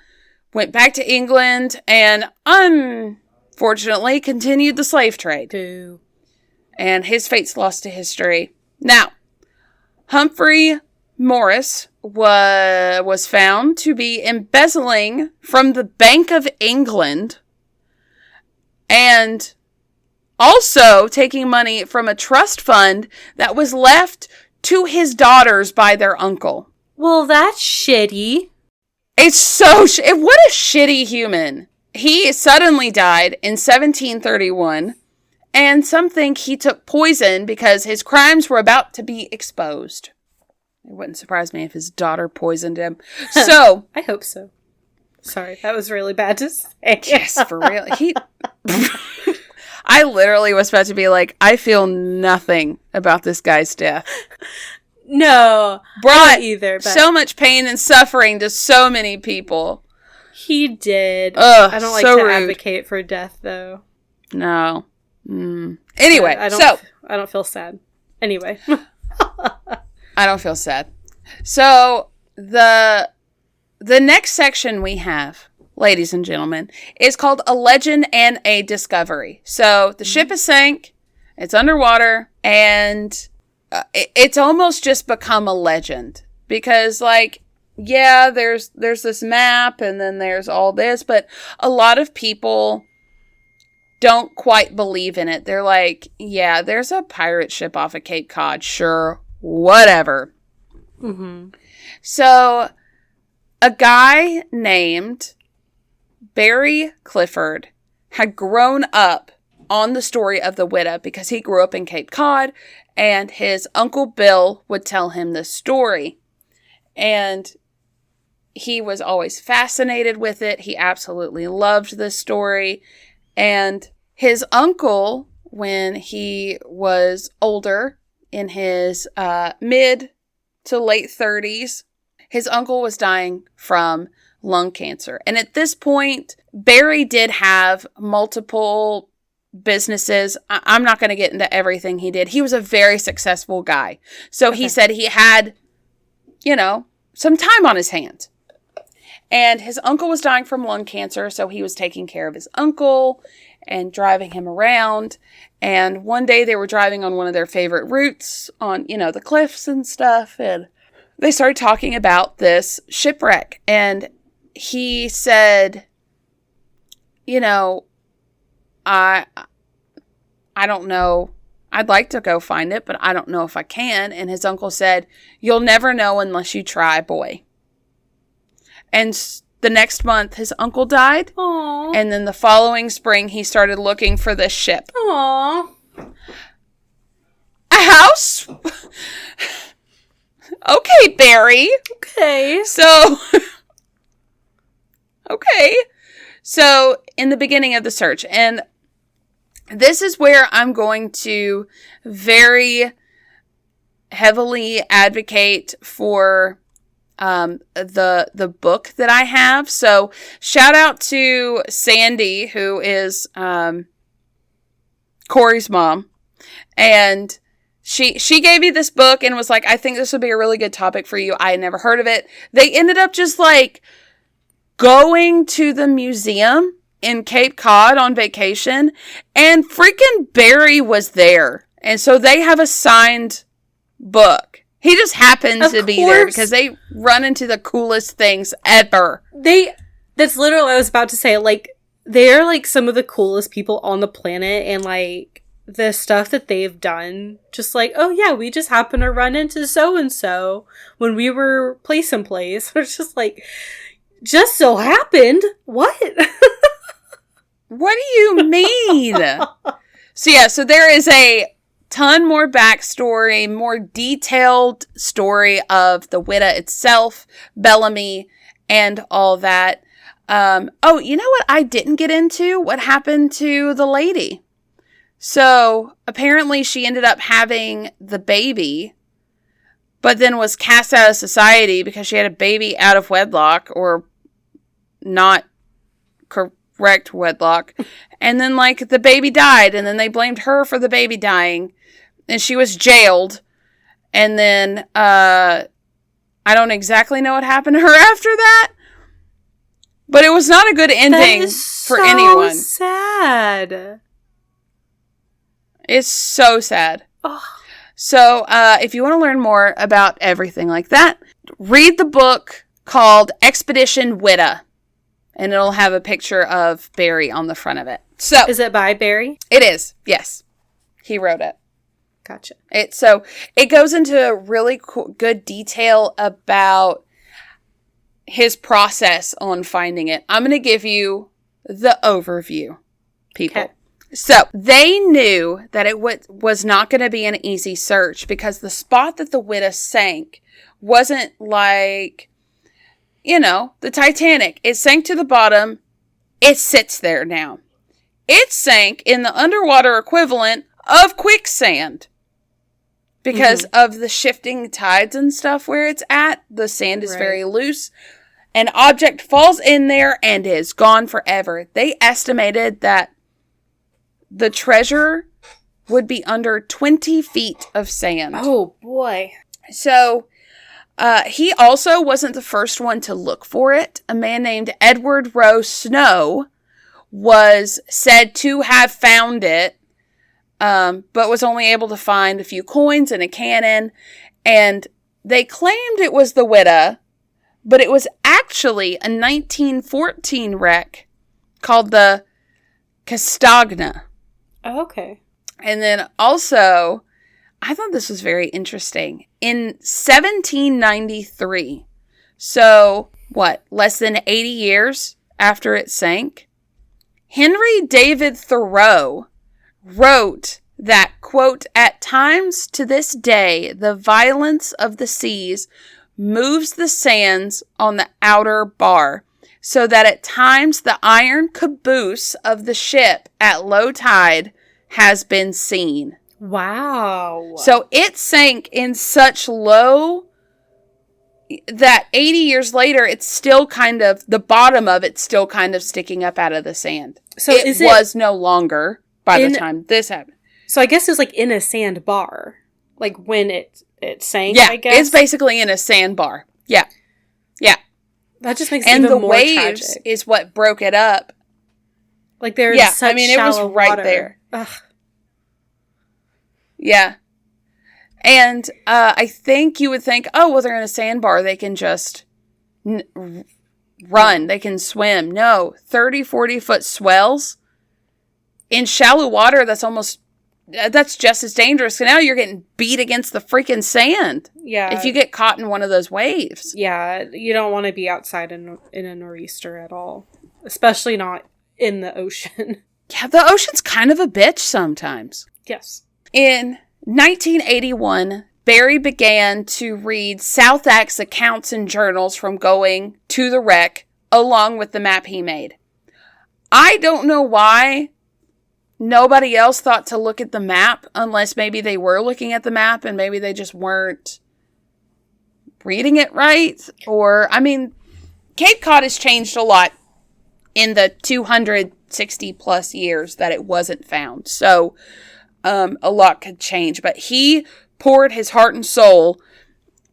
went back to England and unfortunately continued the slave trade. Boo. And his fate's lost to history. Now, Humphrey Morris was found to be embezzling from the Bank of England and also taking money from a trust fund that was left to his daughters by their uncle. Well, that's shitty. It's so what a shitty human. he suddenly died in 1731, and some think he took poison because his crimes were about to be exposed. It wouldn't surprise me if his daughter poisoned him. So I hope so. Sorry, that was really bad to say. Yes, for real. I literally was about to be like, I feel nothing about this guy's death. No, Brought either. But so much pain and suffering to so many people. He did. Ugh, I don't like so to rude. advocate for death, though. No. Anyway, I don't feel sad. Anyway. I don't feel sad. So the next section we have, ladies and gentlemen, is called A Legend and a Discovery. So the ship is sank, it's underwater, and it's almost just become a legend. Because, like, yeah, there's this map, and then there's all this, but a lot of people don't quite believe in it. They're like, yeah, there's a pirate ship off of Cape Cod, sure, whatever. Mm-hmm. So a guy named Barry Clifford had grown up on the story of the Whydah because he grew up in Cape Cod, and his Uncle Bill would tell him the story. And he was always fascinated with it. He absolutely loved the story. And his uncle, when he was older, in his mid to late 30s, his uncle was dying from lung cancer. And at this point, Barry did have multiple businesses. I'm not going to get into everything he did. He was a very successful guy. So he said he had, some time on his hands. And his uncle was dying from lung cancer, so he was taking care of his uncle and driving him around. And one day they were driving on one of their favorite routes on, the cliffs and stuff. And they started talking about this shipwreck. And he said, I don't know. I'd like to go find it, but I don't know if I can. And his uncle said, you'll never know unless you try, boy. And the next month, his uncle died. Aww. And then the following spring, he started looking for this ship. Aww. A house? Okay, Barry. Okay. So, okay. So, in the beginning of the search, and this is where I'm going to very heavily advocate for the book that I have. So shout out to Sandy, who is Corey's mom, and she gave me this book and was like, I think this would be a really good topic for you. I had never heard of it. They ended up just like going to the museum in Cape Cod on vacation, and freaking Barry was there. And so they have a signed book. He just happens to be there because they run into the coolest things ever. That's literally what I was about to say. Like, they're like some of the coolest people on the planet, and like the stuff that they've done, just like, oh yeah, we just happened to run into so-and-so when we were place and place. It's just like, just so happened. What? What do you mean? So there is a ton more backstory, more detailed story of the Whydah itself, Bellamy, and all that. Oh, you know what I didn't get into? What happened to the lady? So apparently she ended up having the baby, but then was cast out of society because she had a baby out of wedlock, or not correct wedlock. And then like the baby died, and then they blamed her for the baby dying, and she was jailed. And then I don't exactly know what happened to her after that, but it was not a good ending for anyone. Sad. It's so sad. Oh. So if you want to learn more about everything like that, read the book called Expedition Whydah. And it'll have a picture of Barry on the front of it. So is it by Barry? It is. Yes. He wrote it. Gotcha. It goes into really good detail about his process on finding it. I'm going to give you the overview, people. Okay. So they knew that it was not going to be an easy search because the spot that the Whydah sank wasn't like, the Titanic. It sank to the bottom. It sits there now. It sank in the underwater equivalent of quicksand. Because of the shifting tides and stuff where it's at, the sand is very loose. An object falls in there and is gone forever. They estimated that the treasure would be under 20 feet of sand. Oh, boy. So, he also wasn't the first one to look for it. A man named Edward Rowe Snow was said to have found it, but was only able to find a few coins and a cannon. And they claimed it was the Whydah, but it was actually a 1914 wreck called the Castagna. Oh, okay. And then also, I thought this was very interesting. In 1793, so less than 80 years after it sank, Henry David Thoreau wrote that, quote, "At times to this day, the violence of the seas moves the sands on the outer bar, so that at times the iron caboose of the ship at low tide has been seen." Wow. So it sank in such low that 80 years later, it's still kind of, the bottom of it's still kind of sticking up out of the sand. So it was no longer by the time this happened. So I guess it's like in a sandbar. Like when it sank, yeah, I guess. It's basically in a sandbar. Yeah. Yeah. That just makes it even more tragic. And the waves is what broke it up. Like there's such it was right water. there. Ugh. Yeah. And I think you would think, oh, well, they're in a sandbar. They can just run. They can swim. No, 30, 40-foot swells. In shallow water, that's just as dangerous. So now you're getting beat against the freaking sand. Yeah. If you get caught in one of those waves. Yeah, you don't want to be outside in a nor'easter at all. Especially not in the ocean. Yeah, the ocean's kind of a bitch sometimes. Yes. In 1981, Barry began to read Southac's accounts and journals from going to the wreck, along with the map he made. I don't know why nobody else thought to look at the map, unless maybe they were looking at the map and maybe they just weren't reading it right. Or, Cape Cod has changed a lot in the 260 plus years that it wasn't found. So, a lot could change, but he poured his heart and soul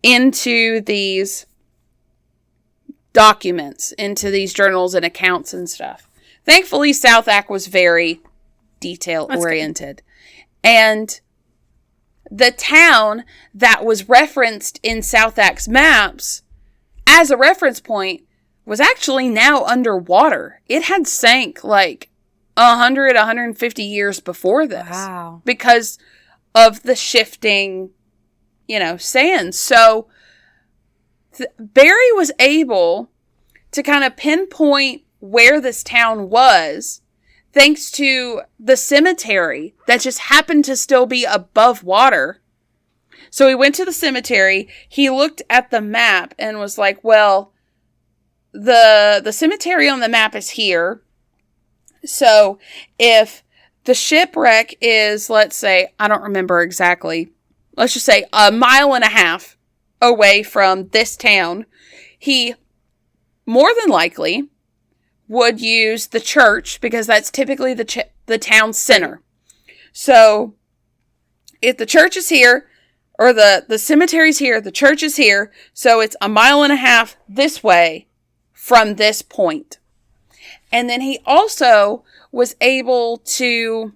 into these documents, into these journals and accounts and stuff. Thankfully, Southack was very detail-oriented. And the town that was referenced in Southack's maps as a reference point was actually now underwater. It had sank like 100, 150 years before this. Wow. Because of the shifting, sand. So Barry was able to kind of pinpoint where this town was thanks to the cemetery that just happened to still be above water. So he went to the cemetery, he looked at the map and was like, well, the cemetery on the map is here. So if the shipwreck is, let's say, I don't remember exactly, let's just say 1.5 miles away from this town, he more than likely would use the church because that's typically the town center. So if the church is here, or the cemetery's here, the church is here, so it's 1.5 miles this way from this point. And then he also was able to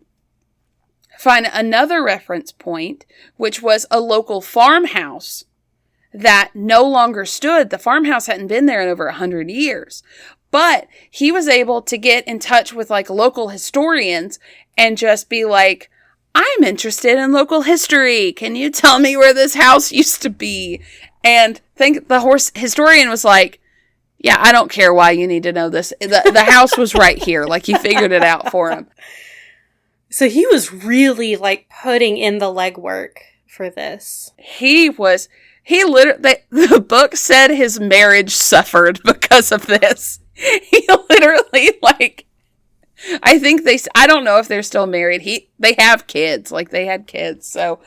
find another reference point, which was a local farmhouse that no longer stood. The farmhouse hadn't been there in over 100 years. But he was able to get in touch with like local historians and just be like, I'm interested in local history. Can you tell me where this house used to be? And the historian was like, Yeah, I don't care why you need to know this. The house was right here. Like, you figured it out for him. So he was really, like, putting in the legwork for this. The book said his marriage suffered because of this. He literally, like, I don't know if they're still married. They have kids. Like, they had kids. So,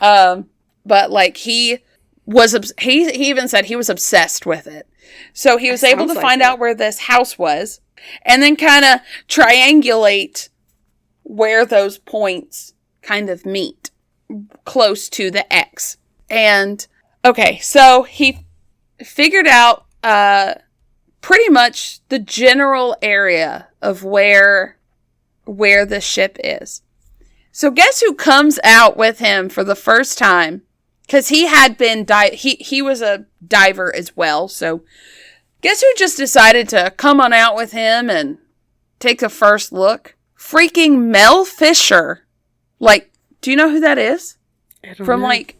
but, like, he even said he was obsessed with it. So he was able to find out where this house was and then kind of triangulate where those points kind of meet close to the X. And, okay, so he figured out pretty much the general area of where the ship is. So guess who comes out with him for the first time? Because he had been, he was a diver as well. So guess who just decided to come on out with him and take a first look? Freaking Mel Fisher. Like, do you know who that is? I don't From know. like,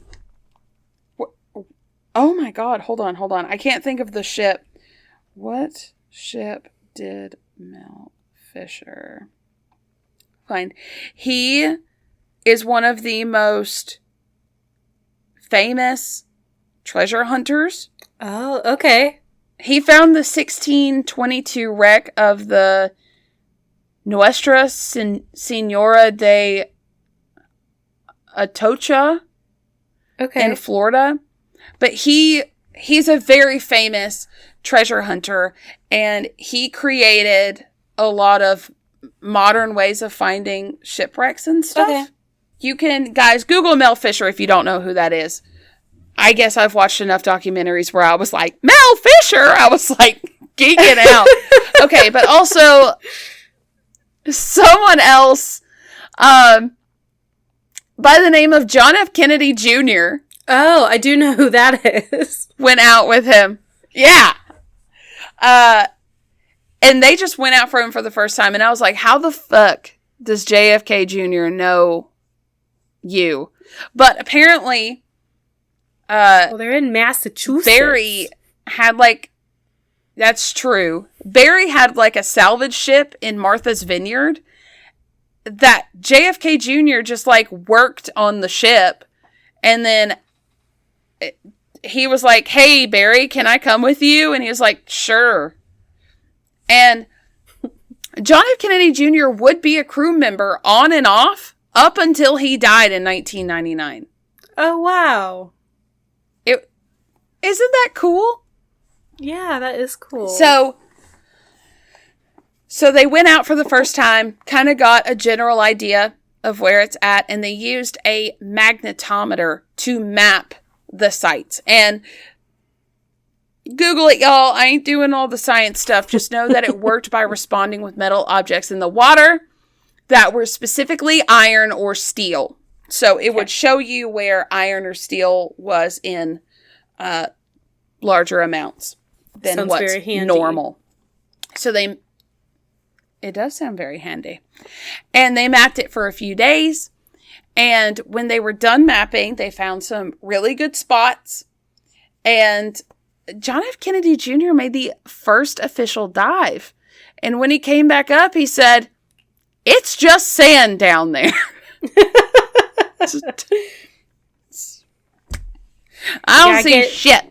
oh my God, hold on. I can't think of the ship. What ship did Mel Fisher find? He is one of the most famous treasure hunters. Oh, okay. He found the 1622 wreck of the Nuestra Senora de Atocha in Florida. But he's a very famous treasure hunter, and he created a lot of modern ways of finding shipwrecks and stuff. Okay. You can, guys, Google Mel Fisher if you don't know who that is. I guess I've watched enough documentaries where I was like, Mel Fisher! I was like, geeking out. Okay, but also, someone else, by the name of John F. Kennedy Jr. Oh, I do know who that is. Went out with him. Yeah. And they just went out for him for the first time. And I was like, how the fuck does JFK Jr. know you? But apparently, well, they're in Massachusetts. Barry had like, that's true. Barry had like a salvage ship in Martha's Vineyard that JFK Jr. just like worked on the ship. And then he was like, hey, Barry, can I come with you? And he was like, sure. And John F. Kennedy Jr. would be a crew member on and off up until he died in 1999. Oh, wow. Isn't that cool? Yeah, that is cool. So they went out for the first time, kind of got a general idea of where it's at, and they used a magnetometer to map the sites. And Google it, y'all. I ain't doing all the science stuff. Just know that it worked by responding with metal objects in the water that were specifically iron or steel. So it would show you where iron or steel was in larger amounts than Sounds what's very handy. normal. So it does sound very handy. And they mapped it for a few days. And when they were done mapping, they found some really good spots. And John F. Kennedy Jr. made the first official dive. And when he came back up, he said, it's just sand down there. I don't see shit.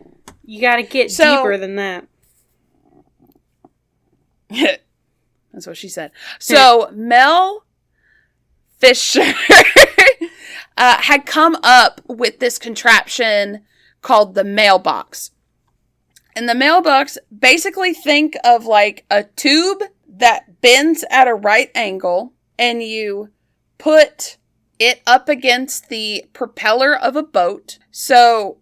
You gotta get deeper than that. That's what she said. So Mel Fisher had come up with this contraption called the mailbox. And the mailbox, basically think of like a tube that bends at a right angle, and you put it up against the propeller of a boat. So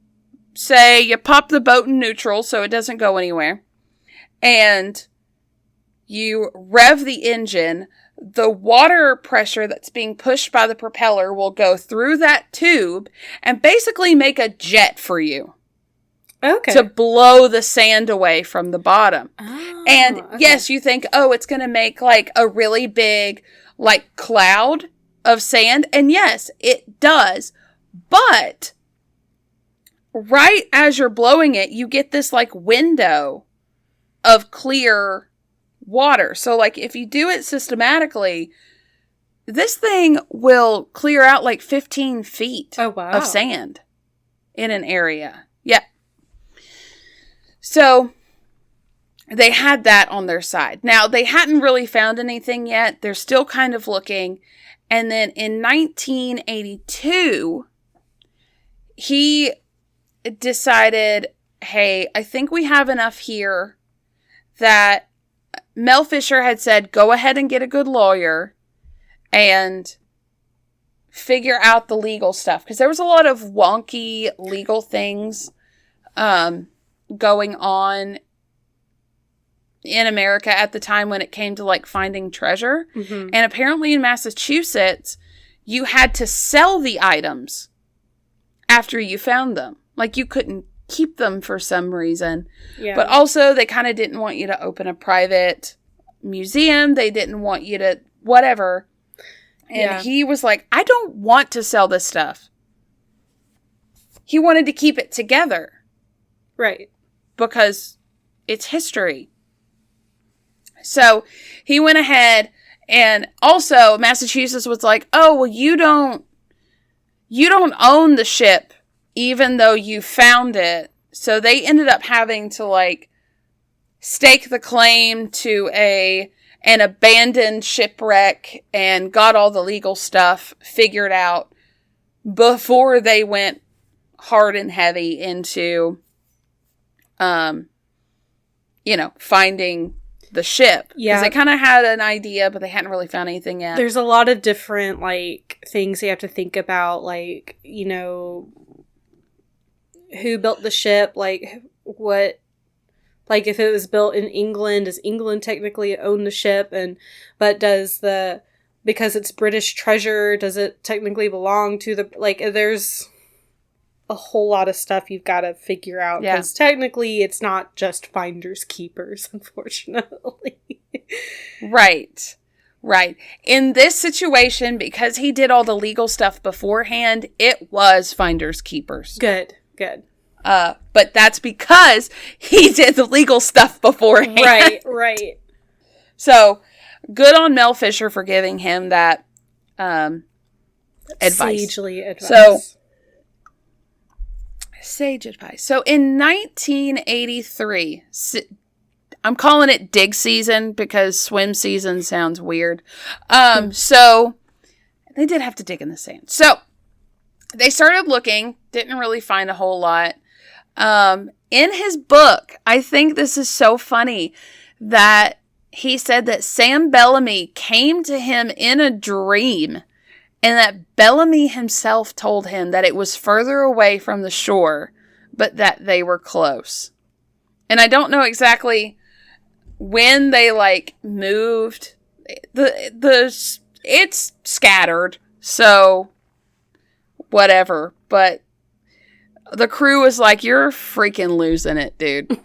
say you pop the boat in neutral so it doesn't go anywhere, and you rev the engine. The water pressure that's being pushed by the propeller will go through that tube and basically make a jet for you. Okay. To blow the sand away from the bottom. Oh, and okay. yes, you think, oh, it's going to make like a really big like cloud of sand. And yes, it does. But right as you're blowing it, you get this like window of clear water. So, like, if you do it systematically, this thing will clear out like 15 feet of sand in an area. Yeah. So they had that on their side. Now, they hadn't really found anything yet. They're still kind of looking. And then in 1982, he decided, hey, I think we have enough here that Mel Fisher had said, go ahead and get a good lawyer and figure out the legal stuff. Because there was a lot of wonky legal things going on in America at the time when it came to like finding treasure. Mm-hmm. And apparently in Massachusetts, you had to sell the items after you found them. Like you couldn't keep them for some reason. Yeah. But also they kind of didn't want you to open a private museum. They didn't want you to whatever. And he was like, I don't want to sell this stuff. He wanted to keep it together. Right. Because it's history. So he went ahead, and also Massachusetts was like, oh, well, you don't own the ship even though you found it. So they ended up having to like stake the claim to an abandoned shipwreck and got all the legal stuff figured out before they went hard and heavy into finding the ship. Yeah. Because they kind of had an idea, but they hadn't really found anything yet. There's a lot of different, like, things you have to think about, like, who built the ship, like, what, like, if it was built in England, does England technically own the ship? But because it's British treasure, does it technically belong to there's a whole lot of stuff you've got to figure out, because technically it's not just finders keepers, unfortunately. Right. In this situation, because he did all the legal stuff beforehand, it was finders keepers. Good. But that's because he did the legal stuff beforehand. Right. So, good on Mel Fisher for giving him that advice. Sagely advice. Sage advice. So in 1983, I'm calling it dig season because swim season sounds weird. So they did have to dig in the sand. So they started looking, didn't really find a whole lot. In his book, I think this is so funny that he said that Sam Bellamy came to him in a dream, and that Bellamy himself told him that it was further away from the shore, but that they were close. And I don't know exactly when they, like, moved. It's scattered, so whatever. But the crew was like, you're freaking losing it, dude.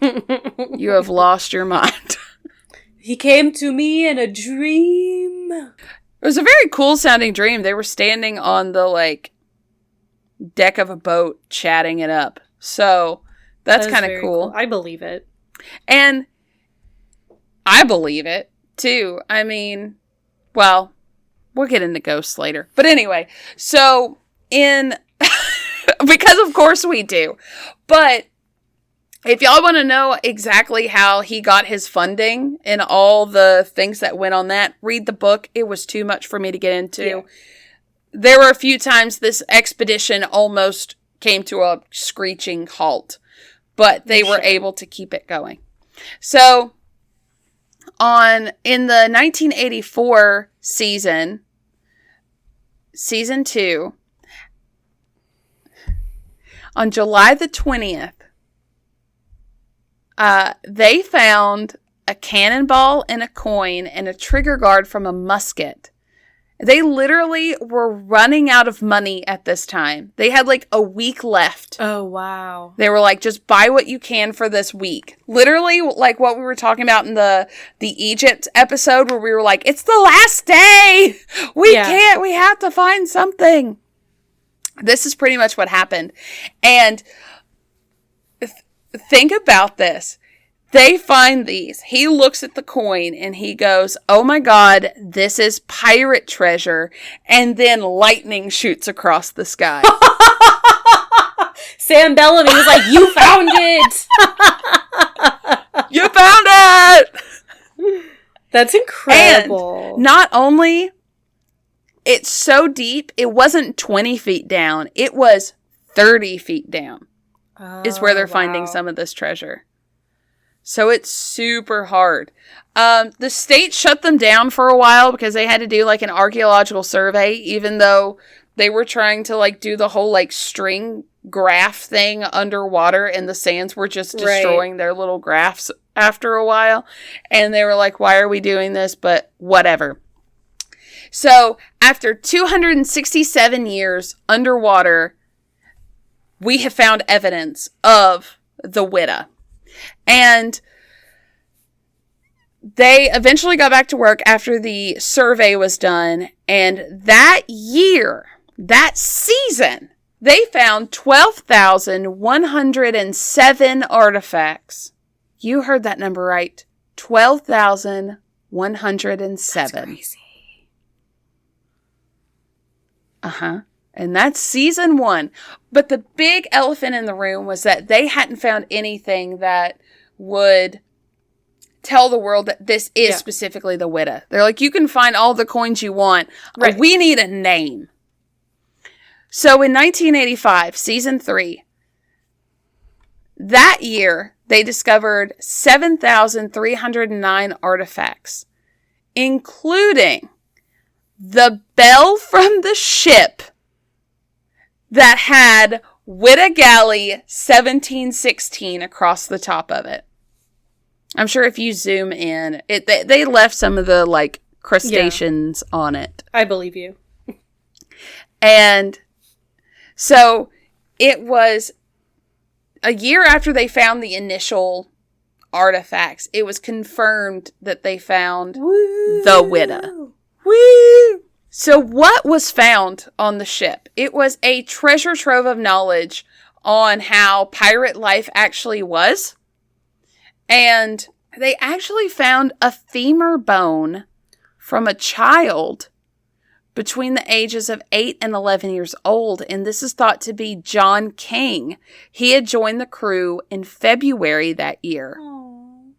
You have lost your mind. He came to me in a dream. It was a very cool sounding dream. They were standing on the, like, deck of a boat chatting it up. So that's kind of cool. I believe it. And I believe it too. I mean, well, we'll get into ghosts later. But anyway, so because of course we do. But if y'all want to know exactly how he got his funding and all the things that went on that, read the book. It was too much for me to get into. Yeah. There were a few times this expedition almost came to a screeching halt, but they were able to keep it going. So, in the 1984 season 2, on July the 20th, they found a cannonball and a coin and a trigger guard from a musket. They literally were running out of money at this time. They had like a week left. Oh, wow. They were like, just buy what you can for this week. Literally, like what we were talking about in the Egypt episode where we were like, it's the last day. We have to find something. This is pretty much what happened. And think about this. They find these. He looks at the coin and he goes, oh my God, this is pirate treasure. And then lightning shoots across the sky. Sam Bellamy was like, you found it! You found it! That's incredible. And not only, it's so deep, it wasn't 20 feet down. It was 30 feet down is where they're finding some of this treasure. So it's super hard. The state shut them down for a while because they had to do like an archaeological survey, even though they were trying to like do the whole like string graph thing underwater, and the sands were just destroying their little graphs after a while. And they were like, why are we doing this? But whatever. So after 267 years underwater, we have found evidence of the Whydah. And they eventually got back to work after the survey was done. And that year, that season, they found 12,107 artifacts. You heard that number right. 12,107. That's crazy. Uh-huh. And that's season 1. But the big elephant in the room was that they hadn't found anything that would tell the world that this is specifically the Whydah. They're like, you can find all the coins you want. Right. We need a name. So in 1985, season 3, that year, they discovered 7,309 artifacts, including the bell from the ship that had Whydah Galley 1716 across the top of it. I'm sure if you zoom in, they left some of the like crustaceans on it. I believe you. And so it was a year after they found the initial artifacts, it was confirmed that they found the Whydah. Woo! So what was found on the ship? It was a treasure trove of knowledge on how pirate life actually was. And they actually found a femur bone from a child between the ages of 8 and 11 years old. And this is thought to be John King. He had joined the crew in February that year. Oh,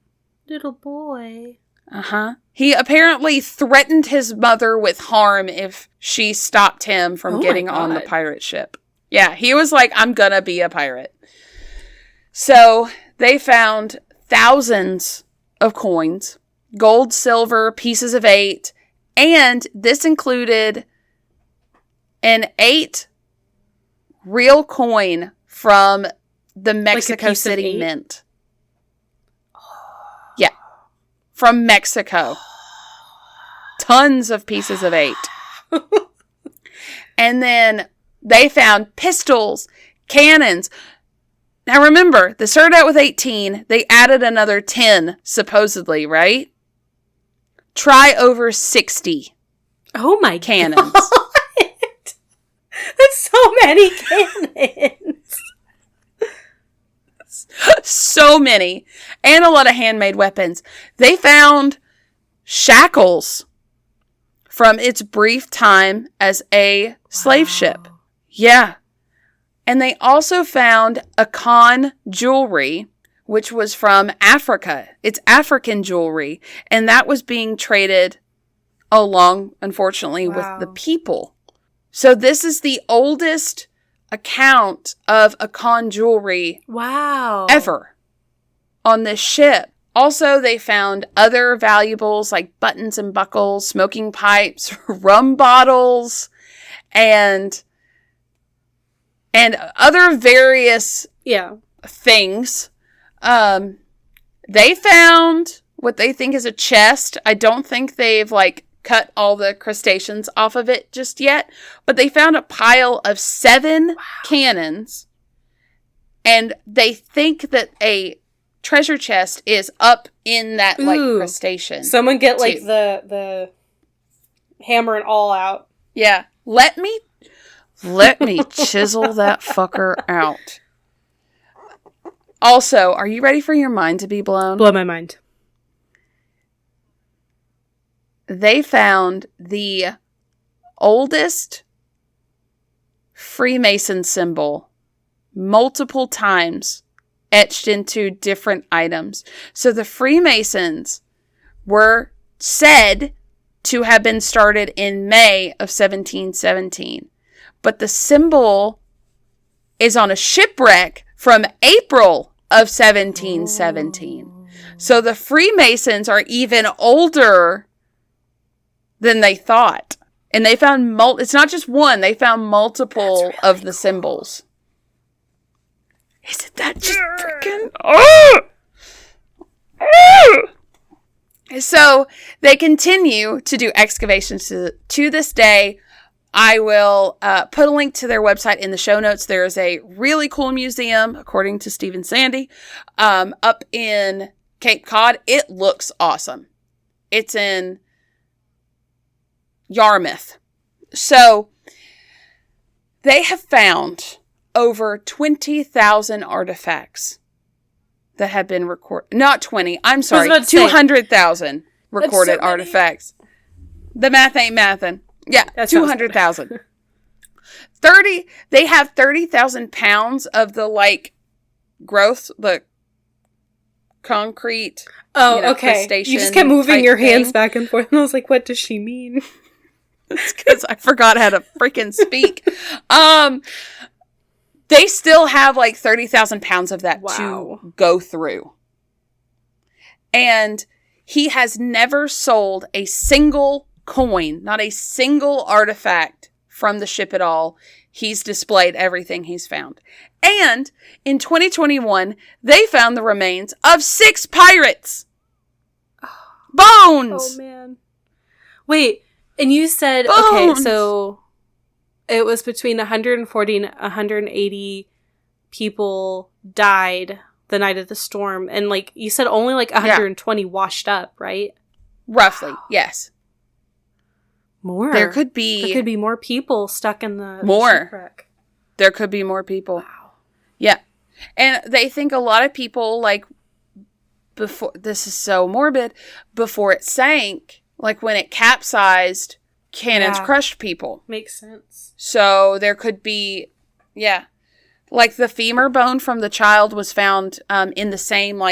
little boy. Uh-huh. He apparently threatened his mother with harm if she stopped him from getting on the pirate ship. Yeah, he was like, I'm gonna be a pirate. So they found thousands of coins, gold, silver, pieces of 8, and this included an 8 real coin from the Mexico City Mint. Yeah. From Mexico. Tons of pieces of 8. And then they found pistols, cannons. Now remember, they started out with 18. They added another 10, supposedly, right? Try over 60. Oh my cannons. God. That's so many cannons. So many. And a lot of handmade weapons. They found shackles from its brief time as a slave ship. Yeah. And they also found Akan jewelry, which was from Africa. It's African jewelry. And that was being traded along, unfortunately, with the people. So this is the oldest account of Akan jewelry ever on this ship. Also, they found other valuables like buttons and buckles, smoking pipes, rum bottles, and other various things. They found what they think is a chest. I don't think they've cut all the crustaceans off of it just yet, but they found a pile of 7 cannons, and they think that a treasure chest is up in that crustacean. Someone get the hammer and all out. Yeah. Let me chisel that fucker out. Also, are you ready for your mind to be blown? Blow my mind. They found the oldest Freemason symbol multiple times etched into different items. So the Freemasons were said to have been started in May of 1717. But the symbol is on a shipwreck from April of 1717. Oh. So the Freemasons are even older than they thought. And they found it's not just one, they found multiple really of the symbols. Isn't that just freaking... So they continue to do excavations to this day. I will put a link to their website in the show notes. There is a really cool museum, according to Stephen Sandy, up in Cape Cod. It looks awesome. It's in Yarmouth. So they have found over 20,000 artifacts that have been recorded. Not 20. I'm sorry. 200,000 recorded artifacts. The math ain't mathin'. Yeah, 200,000. They have 30,000 pounds of the growth, the concrete. Oh, okay. You just kept moving your hands back and forth, and I was like, what does she mean? It's because I forgot how to freaking speak. They still have 30,000 pounds of that to go through. And he has never sold a single coin, not a single artifact from the ship at all. He's displayed everything he's found. And in 2021, they found the remains of 6 pirates. Bones! Oh, man. Wait, and you said, Bones! Okay, so it was between 140 and 180 people died the night of the storm. And you said only 120 washed up, right? Roughly, yes. More. There could be more people stuck in the shipwreck. There could be more people. Wow. Yeah. And they think a lot of people, before, this is so morbid, before it sank, when it capsized, cannons crushed people. Makes sense. So there could be, the femur bone from the child was found in the same,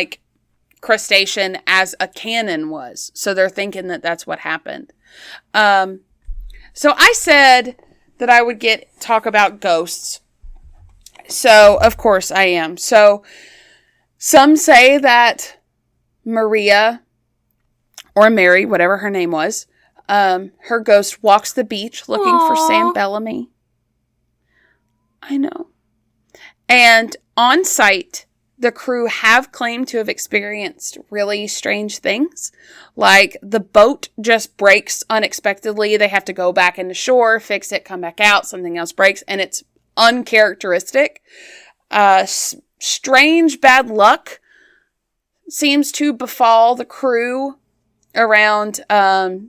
crustacean as a cannon was. So they're thinking that that's what happened. So I said that I would talk about ghosts. So, of course, I am. So, some say that Maria, or Mary, whatever her name was, her ghost walks the beach looking for Sam Bellamy. I know. And on site, the crew have claimed to have experienced really strange things. The boat just breaks unexpectedly. They have to go back into shore, fix it, come back out. Something else breaks, and it's uncharacteristic. Strange bad luck seems to befall the crew around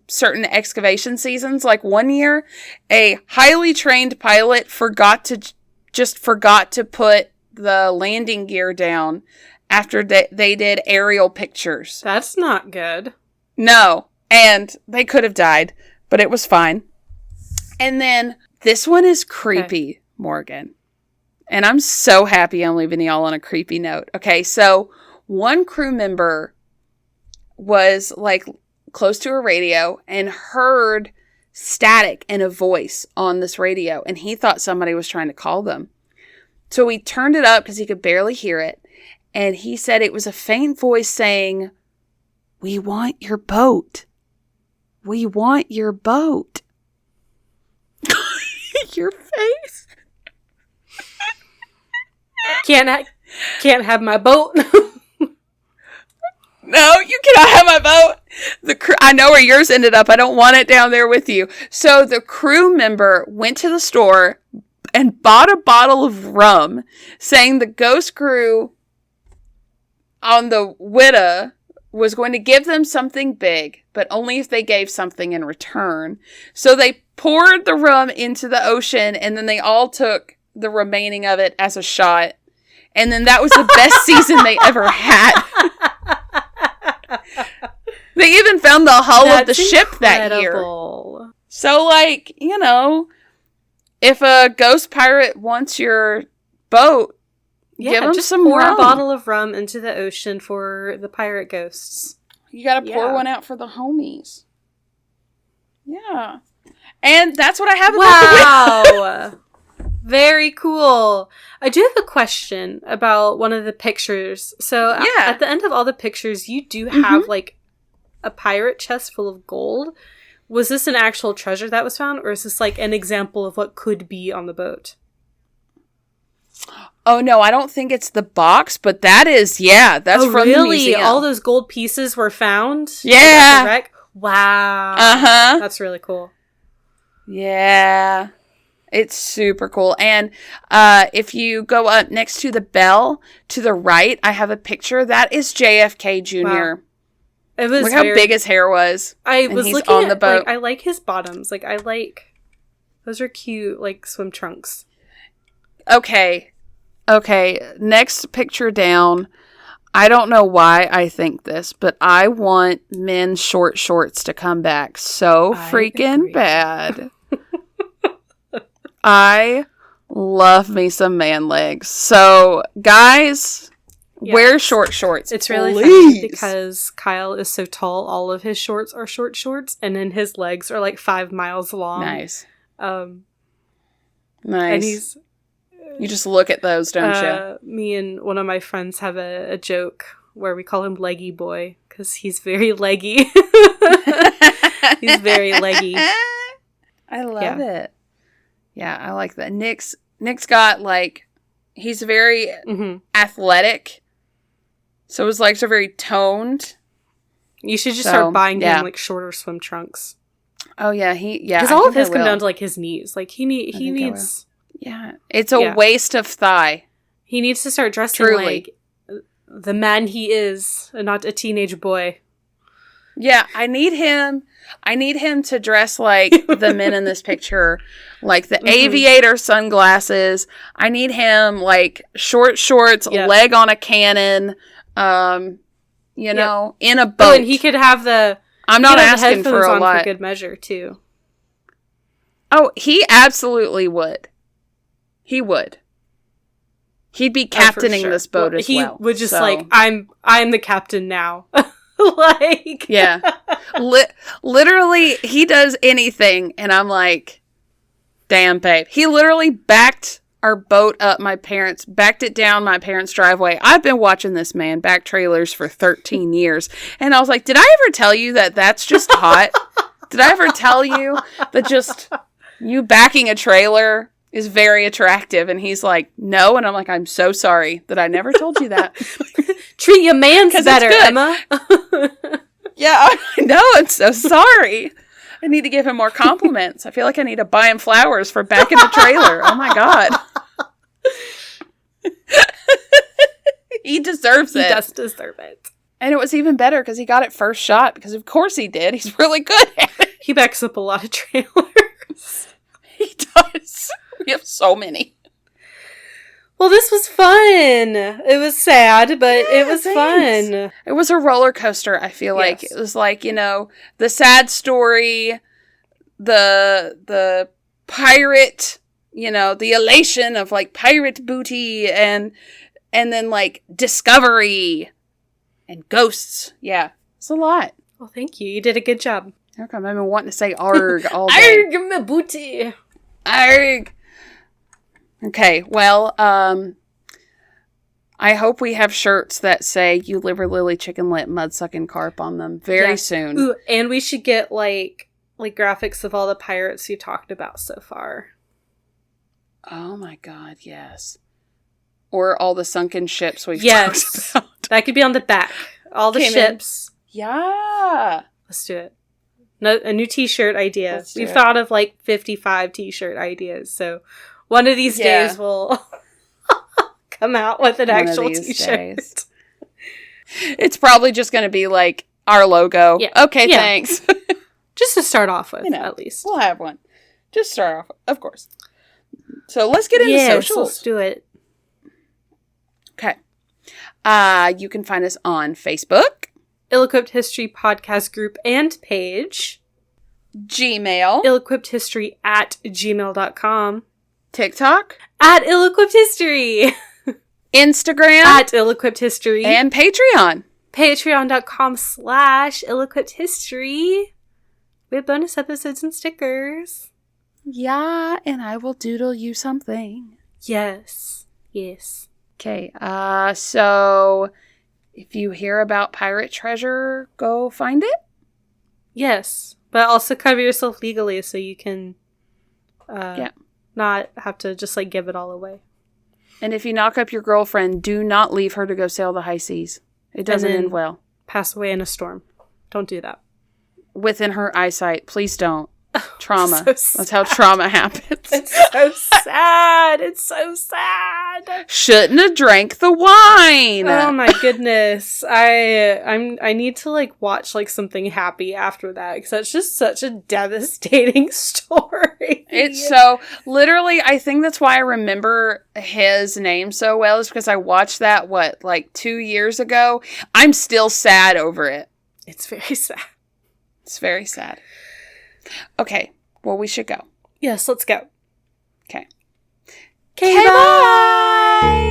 certain excavation seasons. One year, a highly trained pilot forgot to put the landing gear down after they did aerial pictures. That's not good. No. And they could have died, but it was fine. And then this one is creepy, Morgan. And I'm so happy I'm leaving y'all on a creepy note. Okay, so one crew member was close to a radio and heard static and a voice on this radio, and he thought somebody was trying to call them. So he turned it up because he could barely hear it. And he said it was a faint voice saying, "We want your boat. We want your boat." Your face. Can't have my boat. No, you cannot have my boat. I know where yours ended up. I don't want it down there with you. So the crew member went to the store and bought a bottle of rum, saying the ghost crew on the Whydah was going to give them something big, but only if they gave something in return. So they poured the rum into the ocean, and then they all took the remaining of it as a shot. And then that was the best season they ever had. They even found the hull of the ship that year. So, like, you know, if a ghost pirate wants your boat, give them just some pour rum. a bottle of rum into the ocean for the pirate ghosts. You gotta pour one out for the homies. Yeah. And that's what I have about Wow! Very cool. I do have a question about one of the pictures. So, at the end of all the pictures, you do have, like, a pirate chest full of gold. Was this an actual treasure that was found, or is this, like, an example of what could be on the boat? Oh, no, I don't think it's the box, but that is, that's from the museum. All those gold pieces were found? Yeah. The wreck? Wow. Uh-huh. That's really cool. Yeah. It's super cool. And if you go up next to the bell, to the right, I have a picture. That is JFK Jr. Wow. It was Look how big his hair was. I was looking on the boat. Like, I like his bottoms. Like, those are cute, like, swim trunks. Okay. Next picture down. I don't know why I think this, but I want men's short shorts to come back so freaking bad. I love me some man legs. So, guys, wear short shorts. It's really funny because Kyle is so tall, all of his shorts are short shorts, and then his legs are like 5 miles long. Nice. Nice. And you just look at those, don't you? Me and one of my friends have a joke where we call him Leggy Boy because he's very leggy. He's very leggy. I love it. Yeah, I like that. Nick's got, like, he's very athletic. So his legs are very toned. You should just start buying him, like, shorter swim trunks. Oh, yeah. Because all of his come down to, like, his knees. Like, he needs... Yeah. It's a waste of thigh. He needs to start dressing like the man he is, and not a teenage boy. Yeah, I need him to dress like the men in this picture, like the aviator sunglasses. I need him like short shorts, leg on a cannon, you know, in a boat. Oh, and he could have I'm not asking for a lot. For good measure too. Oh, he absolutely would. He would. He'd be captaining this boat as well. He would just like, I'm the captain now. Like, yeah. Literally, he does anything, and I'm like, damn, babe. He literally backed our boat up backed it down my parents' driveway. I've been watching this man back trailers for 13 years, and I was like, did I ever tell you that that's just hot? Did I ever tell you that just you backing a trailer is very attractive? And he's like, no. And I'm like, I'm so sorry that I never told you that. Treat your mans better, Emma. Yeah, I know. I'm so sorry. I need to give him more compliments. I feel like I need to buy him flowers for backing the trailer. Oh my God. He deserves it. He does deserve it. And it was even better because he got it first shot, because of course he did. He's really good at it. He backs up a lot of trailers. He does. We have so many. Well, this was fun. It was sad, but it was fun. It was a roller coaster, I feel like. It was like, you know, the sad story, the pirate, you know, the elation of like pirate booty, and then like discovery and ghosts. Yeah, it's a lot. Well, thank you. You did a good job. How come I've been wanting to say arg all day? Arg, my booty. Arg. Okay, well, I hope we have shirts that say "You liver lily chicken lit mud sucking carp" on them very soon. Ooh, and we should get like graphics of all the pirates you talked about so far. Oh my God, yes. Or all the sunken ships we've talked about. That could be on the back. All the ships. Yeah. Let's do it. No, a new t-shirt idea. We've thought of like 55 t-shirt ideas, so one of these days we'll come out with an actual t-shirt. It's probably just going to be like our logo. Yeah. Okay, thanks. Just to start off with, at least. We'll have one. Just start off with, of course. So let's get into socials. Let's do it. You can find us on Facebook, Ill-Equipped History Podcast Group and Page, Gmail, ill-equippedhistory@gmail.com, TikTok, @ill-equippedhistory, Instagram, @ill-equippedhistory, and Patreon. patreon.com/ill-equippedhistory. We have bonus episodes and stickers. Yeah, and I will doodle you something. Yes. Yes. Okay, so if you hear about pirate treasure, go find it. Yes. But also cover yourself legally so you can not have to just like give it all away. And if you knock up your girlfriend, do not leave her to go sail the high seas. It doesn't end well. Pass away in a storm. Don't do that. Within her eyesight. Please don't. Trauma. So That's how trauma happens. It's so sad. It's so sad. Shouldn't have drank the wine. Oh my goodness. I need to like watch like something happy after that because that's just such a devastating story. It's so literally, I think that's why I remember his name so well, is because I watched that, like 2 years ago. I'm still sad over it. It's very sad. It's very sad. Okay, well, we should go. Yes, let's go. Okay. Okay, bye.